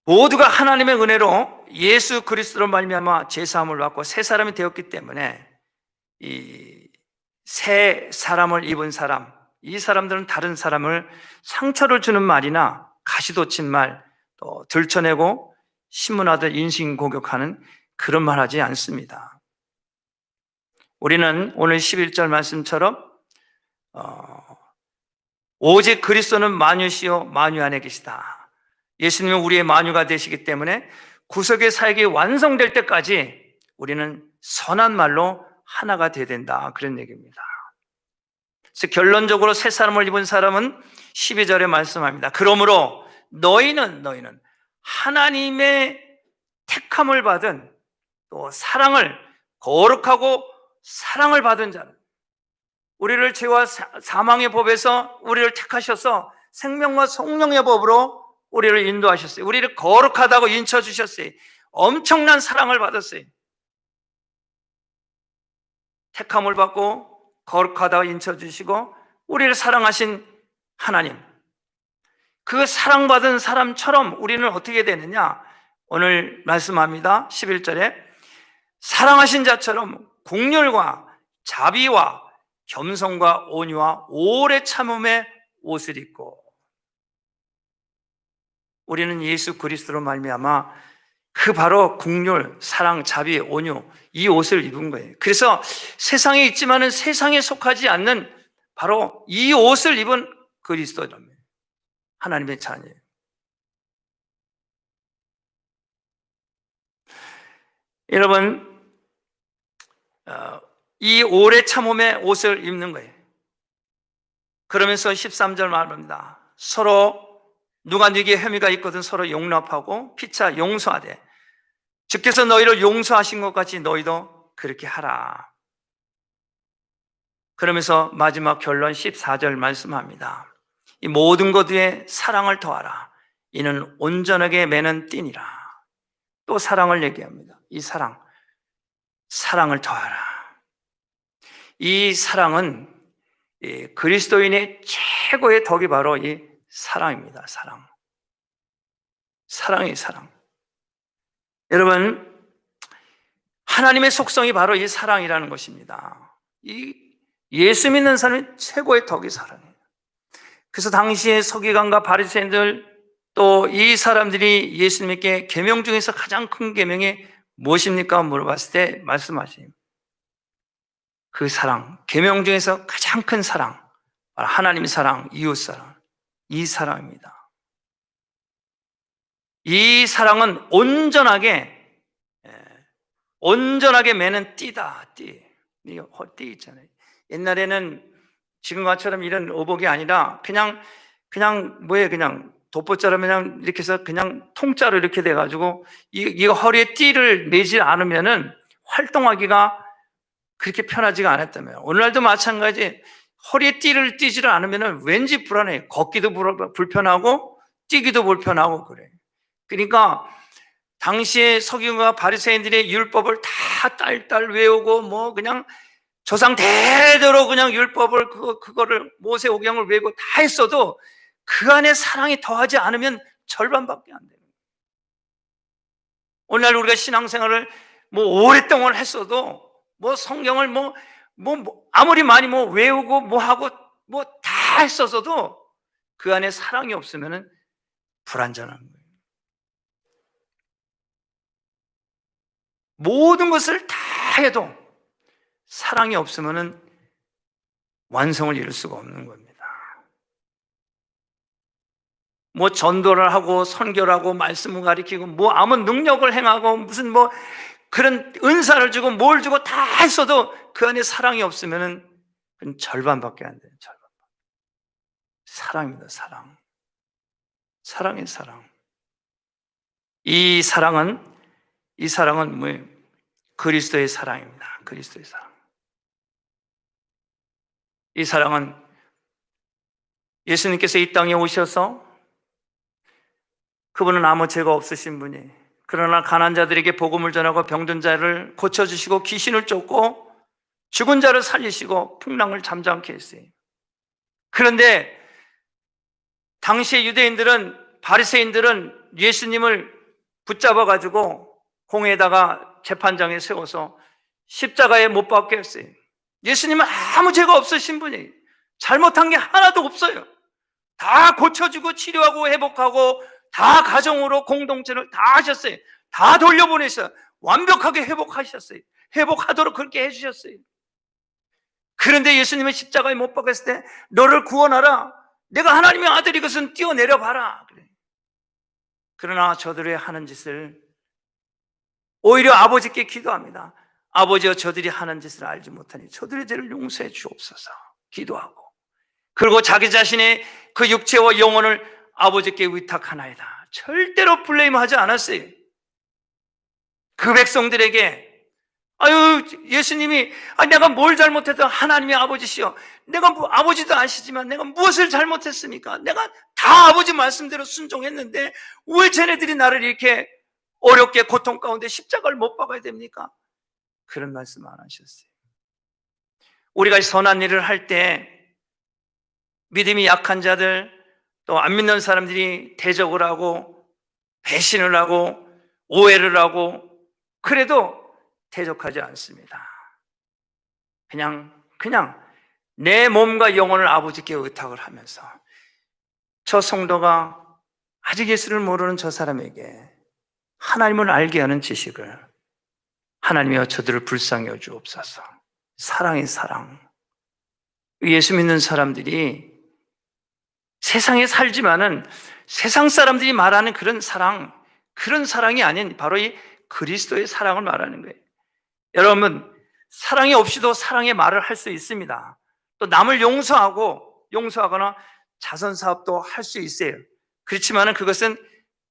모두가 하나님의 은혜로 예수 그리스도로 말미암아 죄사함을 받고 새 사람이 되었기 때문에 이 새 사람을 입은 사람, 이 사람들은 다른 사람을 상처를 주는 말이나 가시돋친 말, 또 들춰내고 신문하듯 인신공격하는 그런 말 하지 않습니다. 우리는 오늘 11절 말씀처럼 오직 그리스도는 만유시요 만유 안에 계시다. 예수님은 우리의 만유가 되시기 때문에 구속의 사역이 완성될 때까지 우리는 선한 말로 하나가 되어야 된다. 그런 얘기입니다. 그래서 결론적으로 새 사람을 입은 사람은 12절에 말씀합니다. 그러므로 너희는 하나님의 택함을 받은 또 사랑을, 거룩하고 사랑을 받은 자는, 우리를 죄와 사망의 법에서 우리를 택하셔서 생명과 성령의 법으로 우리를 인도하셨어요. 우리를 거룩하다고 인쳐주셨어요. 엄청난 사랑을 받았어요. 택함을 받고 거룩하다고 인쳐주시고 우리를 사랑하신 하나님, 그 사랑받은 사람처럼 우리는 어떻게 되느냐? 오늘 말씀합니다. 11절에 사랑하신 자처럼 긍휼과 자비와 겸손과 온유와 오래 참음의 옷을 입고, 우리는 예수 그리스도로 말미암아 그 바로 긍휼, 사랑, 자비, 온유, 이 옷을 입은 거예요. 그래서 세상에 있지만은 세상에 속하지 않는 바로 이 옷을 입은 그리스도입니다. 하나님의 자녀예요. 여러분, 이 오래 참음의 옷을 입는 거예요. 그러면서 13절 말합니다. 서로 누가 네게 혐의가 있거든 서로 용납하고 피차 용서하되 주께서 너희를 용서하신 것 같이 너희도 그렇게 하라. 그러면서 마지막 결론 14절 말씀합니다. 이 모든 것 위에 사랑을 더하라. 이는 온전하게 매는 띠니라. 또 사랑을 얘기합니다. 이 사랑을 더하라. 이 사랑은 그리스도인의 최고의 덕이 바로 이 사랑입니다. 사랑의 사랑. 여러분, 하나님의 속성이 바로 이 사랑이라는 것입니다. 이 예수 믿는 사람의 최고의 덕이 사랑이에요. 그래서 당시에 서기관과 바리새인들 또 이 사람들이 예수님께 계명 중에서 가장 큰 계명이 무엇입니까? 물어봤을 때 말씀하시니 그 사랑, 계명 중에서 가장 큰 사랑, 하나님의 사랑, 이웃 사랑, 이 사랑입니다. 이 사랑은 온전하게 매는 띠다, 띠. 이거 띠 있잖아요. 옛날에는 지금과처럼 이런 의복이 아니라 그냥 뭐예요? 그냥 돋보자로 그냥 이렇게 해서 그냥 통짜로 이렇게 돼가지고 이거 허리에 띠를 매지 않으면은 활동하기가 그렇게 편하지가 않았다며요. 오늘날도 마찬가지. 허리에 띠를 띠지를 않으면 왠지 불안해요. 걷기도 불편하고 뛰기도 불편하고 그래요. 그러니까 당시에 서기관과 바리새인들의 율법을 다 딸딸 외우고 뭐 그냥 조상 대대로 그냥 율법을 그거를 모세오경을 외우고 다 했어도 그 안에 사랑이 더하지 않으면 절반밖에 안 돼요. 오늘날 우리가 신앙생활을 뭐 오랫동안 했어도 뭐 성경을 뭐 아무리 많이 뭐 외우고 뭐 하고 뭐 다 했었어도 그 안에 사랑이 없으면은 불완전한 거예요. 모든 것을 다 해도 사랑이 없으면은 완성을 이룰 수가 없는 겁니다. 뭐 전도를 하고 선교를 하고 말씀을 가리키고 뭐 아무 능력을 행하고 무슨 뭐 그런 은사를 주고 뭘 주고 다 했어도 그 안에 사랑이 없으면은 그건 절반밖에 안 돼요. 사랑입니다. 사랑의 사랑. 이 사랑은 뭐예요? 그리스도의 사랑입니다. 그리스도의 사랑. 이 사랑은 예수님께서 이 땅에 오셔서 그분은 아무 죄가 없으신 분이, 그러나 가난한 자들에게 복음을 전하고 병든 자를 고쳐주시고 귀신을 쫓고 죽은 자를 살리시고 풍랑을 잠잠케 했어요. 그런데 당시의 유대인들은, 바리새인들은 예수님을 붙잡아가지고 공회에다가 재판장에 세워서 십자가에 못 박게 했어요. 예수님은 아무 죄가 없으신 분이에요. 잘못한 게 하나도 없어요. 다 고쳐주고 치료하고 회복하고 다 가정으로 공동체를 다 하셨어요. 다 돌려보내셔 완벽하게 회복하셨어요. 회복하도록 그렇게 해주셨어요. 그런데 예수님은 십자가에 못 박았을 때 너를 구원하라, 내가 하나님의 아들이것은 뛰어내려 봐라. 그래. 그러나 저들의 하는 짓을 오히려 아버지께 기도합니다. 아버지여, 저들이 하는 짓을 알지 못하니 저들의 죄를 용서해 주옵소서 기도하고, 그리고 자기 자신의 그 육체와 영혼을 아버지께 위탁하나이다. 절대로 블레임하지 않았어요. 그 백성들에게 아유, 예수님이 내가 뭘 잘못해서 하나님의 아버지시여, 내가 아버지도 아시지만 내가 무엇을 잘못했습니까? 내가 다 아버지 말씀대로 순종했는데 왜 쟤네들이 나를 이렇게 어렵게 고통 가운데 십자가를 못 박아야 됩니까? 그런 말씀 안 하셨어요. 우리가 선한 일을 할 때 믿음이 약한 자들, 또 안 믿는 사람들이 대적을 하고 배신을 하고 오해를 하고, 그래도 대적하지 않습니다. 그냥 내 몸과 영혼을 아버지께 의탁을 하면서 저 성도가 아직 예수를 모르는 저 사람에게 하나님을 알게 하는 지식을, 하나님이여 저들을 불쌍히 여 주옵소서. 사랑이 사랑. 예수 믿는 사람들이 세상에 살지만은 세상 사람들이 말하는 그런 사랑이 아닌 바로 이 그리스도의 사랑을 말하는 거예요. 여러분, 사랑이 없이도 사랑의 말을 할 수 있습니다. 또 남을 용서하거나 자선 사업도 할 수 있어요. 그렇지만은 그것은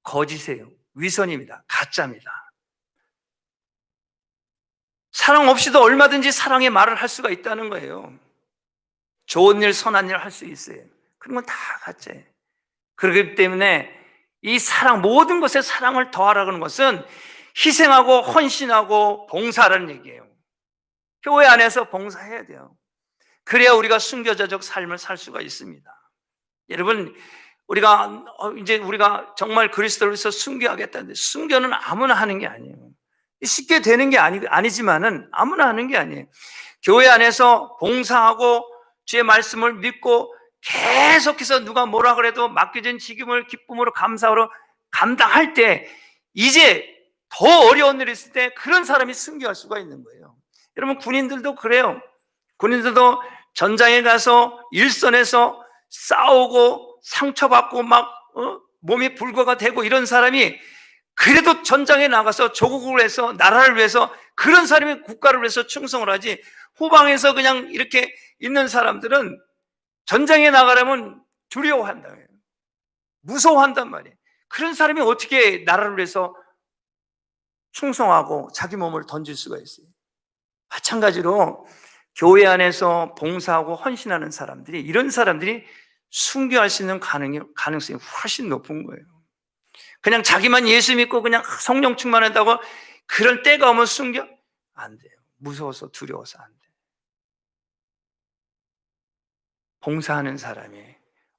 거짓이에요. 위선입니다. 가짜입니다. 사랑 없이도 얼마든지 사랑의 말을 할 수가 있다는 거예요. 좋은 일, 선한 일 할 수 있어요. 그런 건 다 가짜예요. 그렇기 때문에 이 사랑, 모든 것에 사랑을 더하라는 것은 희생하고 헌신하고 봉사라는 얘기예요. 교회 안에서 봉사해야 돼요. 그래야 우리가 순교자적 삶을 살 수가 있습니다. 여러분, 우리가 정말 그리스도를 위해서 순교하겠다는데, 순교는 아무나 하는 게 아니에요. 쉽게 되는 게 아니지만은 아무나 하는 게 아니에요. 교회 안에서 봉사하고 주의 말씀을 믿고 계속해서 누가 뭐라 그래도 맡겨진 직임을 기쁨으로 감사로 감당할 때, 이제 더 어려운 일이 있을 때 그런 사람이 순교할 수가 있는 거예요. 여러분, 군인들도 그래요. 군인들도 전장에 가서 일선에서 싸우고 상처받고 몸이 불거가 되고 이런 사람이 그래도 전장에 나가서 조국을 위해서, 나라를 위해서, 그런 사람이 국가를 위해서 충성을 하지, 후방에서 그냥 이렇게 있는 사람들은 전장에 나가려면 두려워한다. 무서워한단 말이에요. 그런 사람이 어떻게 나라를 위해서 충성하고 자기 몸을 던질 수가 있어요. 마찬가지로 교회 안에서 봉사하고 헌신하는 사람들이, 이런 사람들이 순교할 수 있는 가능성이 훨씬 높은 거예요. 그냥 자기만 예수 믿고 그냥 성령 충만한다고 그런 때가 오면 순교? 안 돼요. 무서워서, 두려워서 안 돼요. 봉사하는 사람이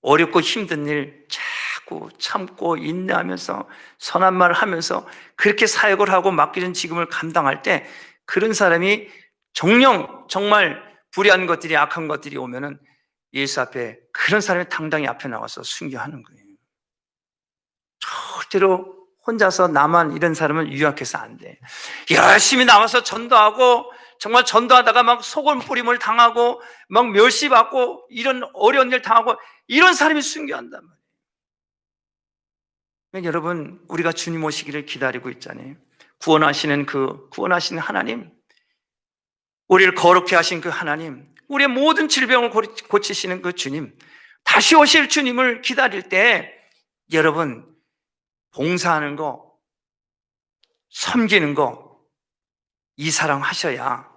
어렵고 힘든 일 자꾸 참고 인내하면서 선한 말을 하면서 그렇게 사역을 하고 맡겨진 직임을 감당할 때, 그런 사람이 정말 불의한 것들이, 악한 것들이 오면은 예수 앞에, 그런 사람이 당당히 앞에 나와서 순교하는 거예요. 절대로 혼자서 나만 이런 사람은 유약해서 안 돼. 열심히 나와서 전도하고, 정말 전도하다가 막 소금 뿌림을 당하고 막 멸시받고 이런 어려운 일 당하고, 이런 사람이 순교한단 말이에요. 여러분, 우리가 주님 오시기를 기다리고 있잖아요. 구원하시는 하나님, 우리를 거룩해 하신 그 하나님, 우리의 모든 질병을 고치시는 그 주님, 다시 오실 주님을 기다릴 때, 여러분, 봉사하는 거, 섬기는 거, 이 사랑 하셔야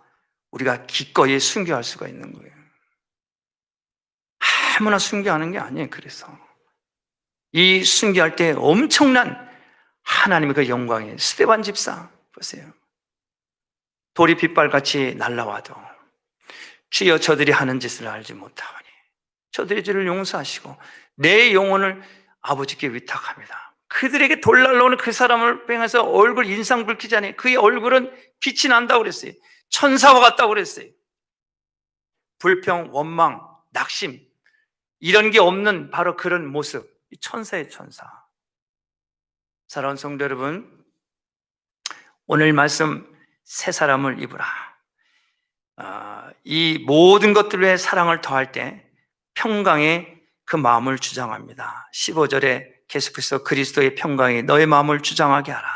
우리가 기꺼이 순교할 수가 있는 거예요. 아무나 순교하는 게 아니에요. 그래서 이 순교할 때 엄청난 하나님의 그 영광이에요. 스데반 집사 보세요. 돌이 빗발같이 날라와도 주여 저들이 하는 짓을 알지 못하오니 저들의 죄를 용서하시고 내 영혼을 아버지께 위탁합니다. 그들에게 돌 날라오는 그 사람을 향해서 얼굴 인상 붉히지 않아요. 그의 얼굴은 빛이 난다고 그랬어요. 천사와 같다고 그랬어요. 불평, 원망, 낙심, 이런 게 없는 바로 그런 모습, 천사의 천사. 사랑하는 성도 여러분, 오늘 말씀 새 사람을 입으라. 이 모든 것들에 사랑을 더할 때 평강의 그 마음을 주장합니다. 15절에 계속해서 그리스도의 평강이 너의 마음을 주장하게 하라.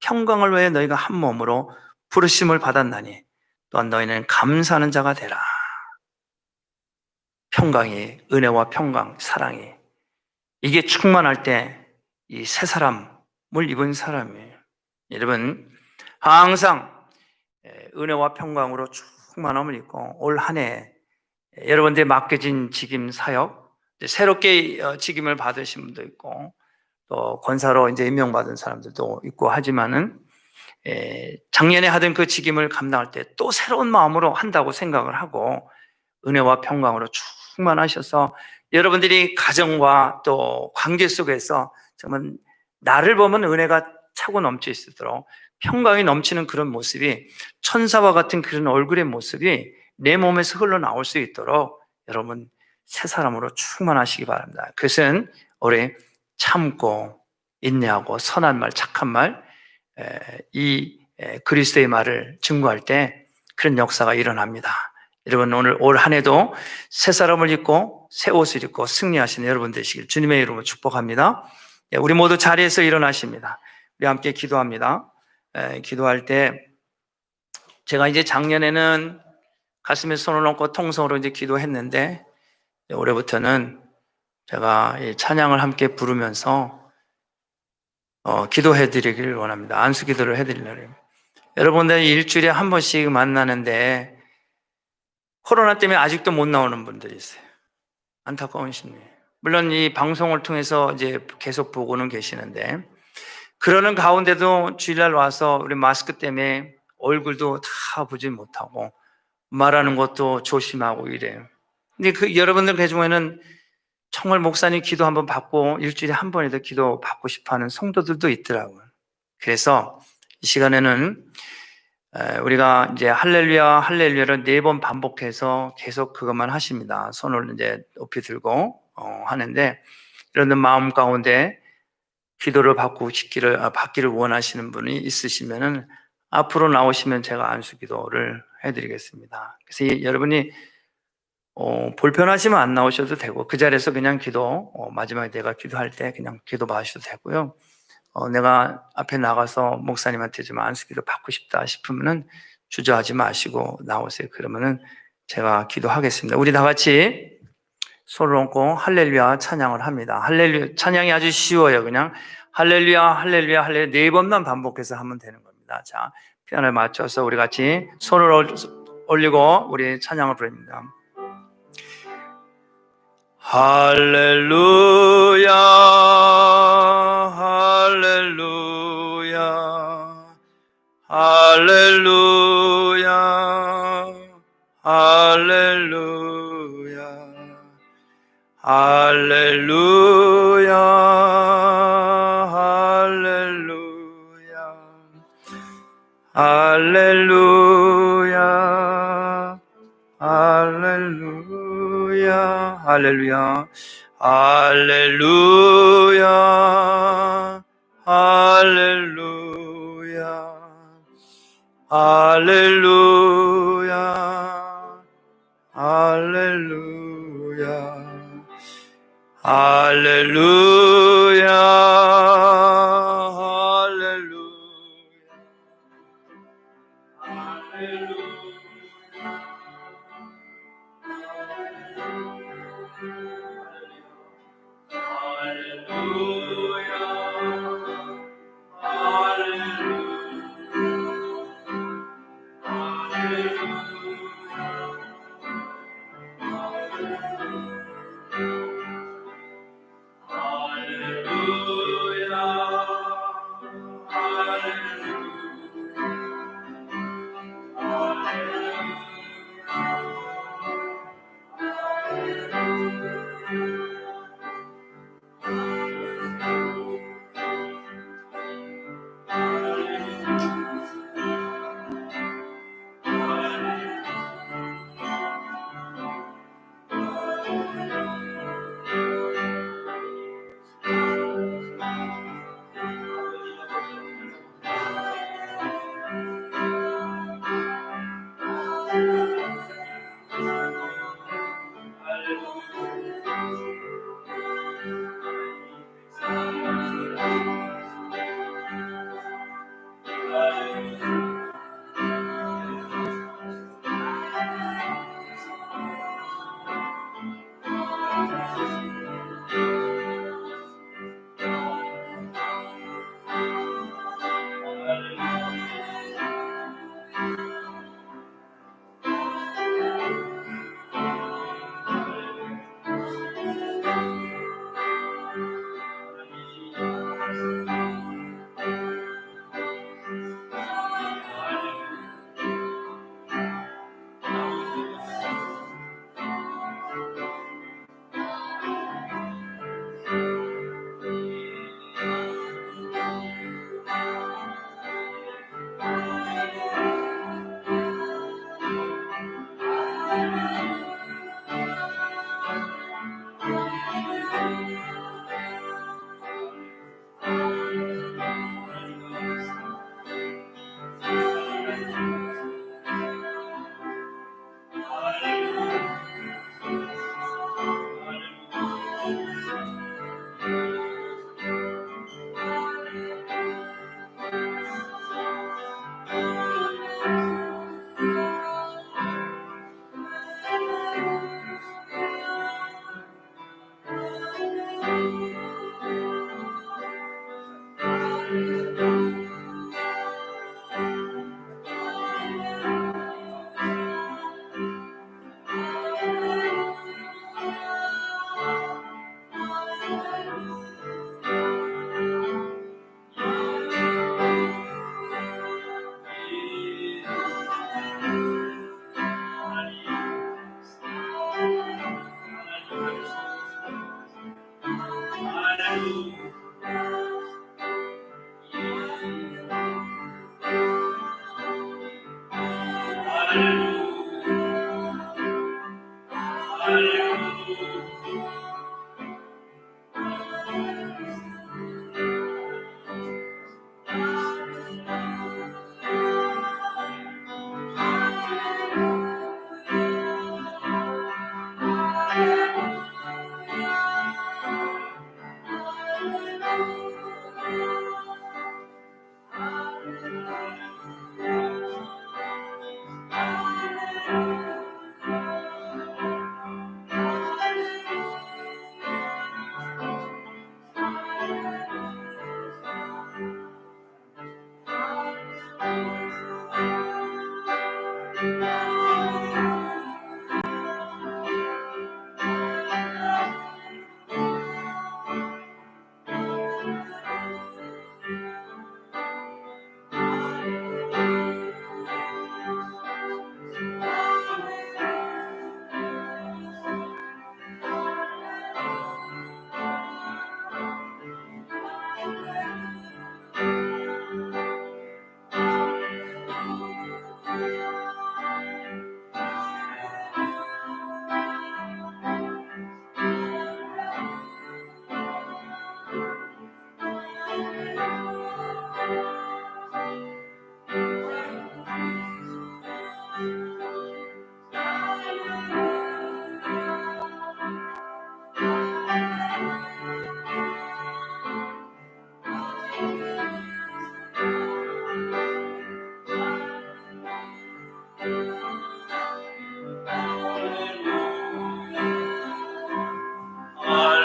평강을 위해 너희가 한 몸으로 부르심을 받았나니 또한 너희는 감사하는 자가 되라. 평강이, 은혜와 평강, 사랑이, 이게 충만할 때 이 새 사람을 입은 사람이에요. 여러분, 항상 은혜와 평강으로 충만함을 입고 올 한 해 여러분들의 맡겨진 직임 사역, 새롭게 직임을 받으신 분도 있고 또 권사로 이제 임명받은 사람들도 있고 하지만은 작년에 하던 그 직임을 감당할 때 또 새로운 마음으로 한다고 생각을 하고 은혜와 평강으로 충만하셔서 여러분들이 가정과 또 관계 속에서 정말 나를 보면 은혜가 차고 넘쳐 있도록 평강이 넘치는 그런 모습이, 천사와 같은 그런 얼굴의 모습이 내 몸에서 흘러나올 수 있도록 여러분 새 사람으로 충만하시기 바랍니다. 그것은 우리 참고 인내하고 선한 말, 착한 말, 그리스도의 말을 증거할 때 그런 역사가 일어납니다. 여러분 오늘 올 한 해도 새 사람을 입고 새 옷을 입고 승리하시는 여러분 되시길 주님의 이름으로 축복합니다. 우리 모두 자리에서 일어나십니다. 우리 함께 기도합니다. 기도할 때 제가 이제 작년에는 가슴에 손을 얹고 통성으로 이제 기도했는데 올해부터는 제가 이 찬양을 함께 부르면서 기도해 드리기를 원합니다. 안수 기도를 해 드리려고. 여러분들 일주일에 한 번씩 만나는데 코로나 때문에 아직도 못 나오는 분들이 있어요. 안타까운 심리예요. 물론 이 방송을 통해서 이제 계속 보고는 계시는데 그러는 가운데도 주일날 와서 우리 마스크 때문에 얼굴도 다 보지 못하고 말하는 것도 조심하고 이래요. 근데 그 여러분들 그 중에는 정말 목사님 기도 한번 받고 일주일에 한 번이라도 기도 받고 싶어 하는 성도들도 있더라고요. 그래서 이 시간에는 우리가 이제 할렐루야, 할렐루야를 4번 반복해서 계속 그것만 하십니다. 손을 이제 높이 들고 하는데 이런 마음 가운데 기도를 받기를 원하시는 분이 있으시면은 앞으로 나오시면 제가 안수 기도를 해드리겠습니다. 그래서 여러분이 불편하시면 안 나오셔도 되고 그 자리에서 그냥 마지막에 내가 기도할 때 그냥 기도 받으셔도 되고요. 내가 앞에 나가서 목사님한테 좀 안수 기도 받고 싶다 싶으면은 주저하지 마시고 나오세요. 그러면은 제가 기도하겠습니다. 우리 다 같이 손을 얹고 할렐루야 찬양을 합니다. 할렐루야 찬양이 아주 쉬워요. 그냥 할렐루야 할렐루야 할렐루야 4번만 반복해서 하면 되는 겁니다. 자, 피아노에 맞춰서 우리 같이 손을 올리고 우리 찬양을 부릅니다. 할렐루야 할렐루야 할렐루야 할렐루야 할렐루야 할렐루야 할렐루야 할렐루야 할렐루야 할렐루야 할렐루야 할렐루야 할렐루야 할렐루야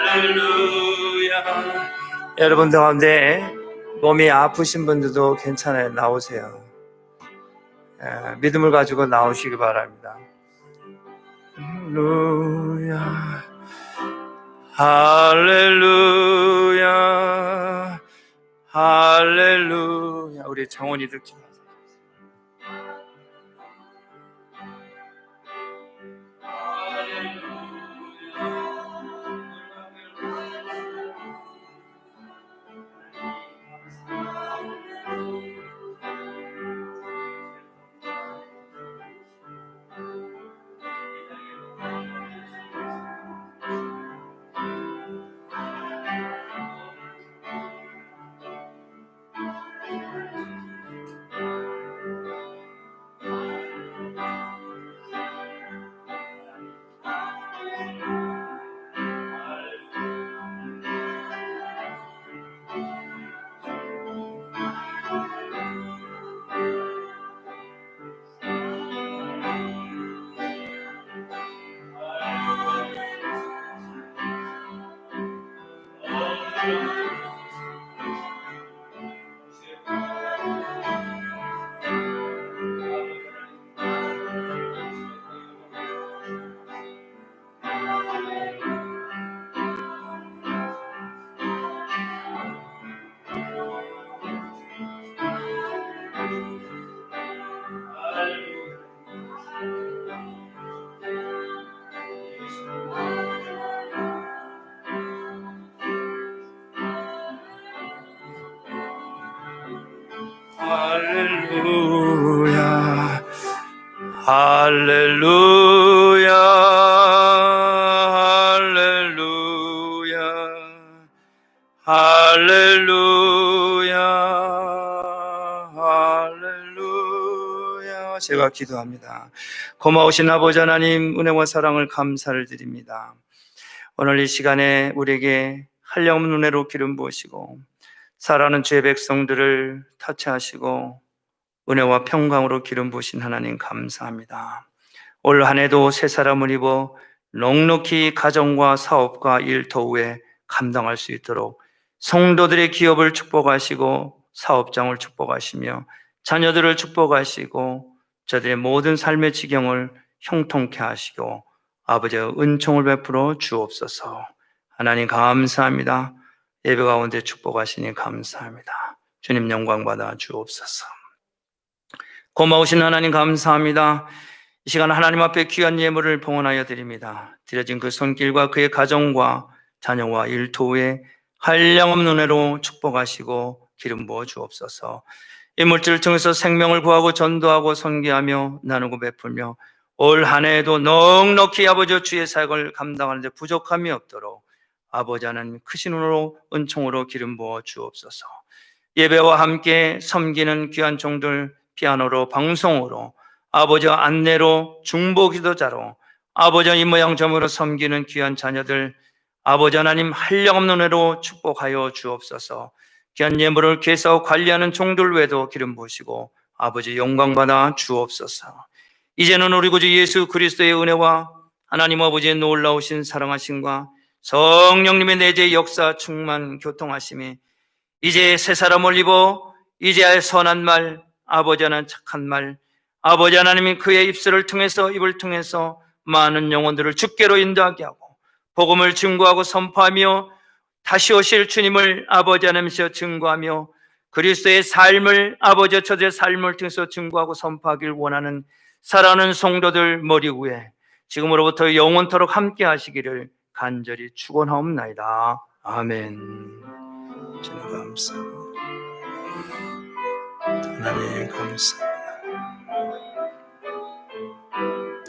할렐루야. 여러분들 가운데 몸이 아프신 분들도 괜찮아요. 나오세요. 믿음을 가지고 나오시기 바랍니다. 할렐루야. 할렐루야. 할렐루야. 우리 정원이들 기도하세요. 할렐루야. 할렐루야. 할렐루야. 할렐루야. 할렐루야. 제가 기도합니다. 고마우신 아버지 하나님, 은혜와 사랑을 감사를 드립니다. 오늘 이 시간에 우리에게 한량없는 은혜로 기름 부으시고 살아가는 주의 백성들을 타치하시고 은혜와 평강으로 기름 부으신 하나님 감사합니다. 올 한 해도 새 사람을 입어 넉넉히 가정과 사업과 일 도후에 감당할 수 있도록 성도들의 기업을 축복하시고 사업장을 축복하시며 자녀들을 축복하시고 저들의 모든 삶의 지경을 형통케 하시고 아버지의 은총을 베풀어 주옵소서. 하나님 감사합니다. 예배 가운데 축복하시니 감사합니다. 주님 영광 받아 주옵소서. 고마우신 하나님 감사합니다. 이 시간 하나님 앞에 귀한 예물을 봉헌하여 드립니다. 드려진 그 손길과 그의 가정과 자녀와 일터에 한량없는 은혜로 축복하시고 기름 부어 주옵소서. 이 물질을 통해서 생명을 구하고 전도하고 선교하며 나누고 베풀며 올 한 해에도 넉넉히 아버지 주의 사역을 감당하는 데 부족함이 없도록 아버지 하나님 크신 은으로 은총으로 기름 부어 주옵소서. 예배와 함께 섬기는 귀한 종들 피아노로 방송으로 아버지와 안내로 중보 기도자로 아버지와 이 모양 저모로 섬기는 귀한 자녀들 아버지 하나님 한량없는 은혜로 축복하여 주옵소서. 귀한 예물을 계속 관리하는 종들 외에도 기름 부으시고 아버지 영광받아 주옵소서. 이제는 우리 구주 예수 그리스도의 은혜와 하나님 아버지의 놀라우신 사랑하심과 성령님의 내재 역사 충만 교통하심이 이제 새 사람을 입어 이제야 선한 말 아버지 하나님 착한 말 아버지 하나님이 그의 입술을 통해서 입을 통해서 많은 영혼들을 주께로 인도하게 하고 복음을 증거하고 선포하며 다시 오실 주님을 아버지 하나님께서 증거하며 그리스도의 삶을 아버지 저의 삶을 통해서 증거하고 선포하길 원하는 사랑하는 성도들 머리 위에 지금으로부터 영원토록 함께 하시기를 간절히 축원하옵나이다. 아멘. 주님 감사합니다. 하나님 감사합니다.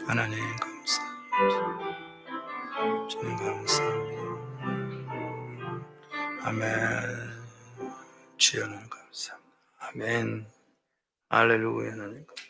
하나님 감사합니다. 주님 감사합니다. 아멘. 주여 하나님 감사합니다. 아멘. 할렐루야 하나님 감사합니다.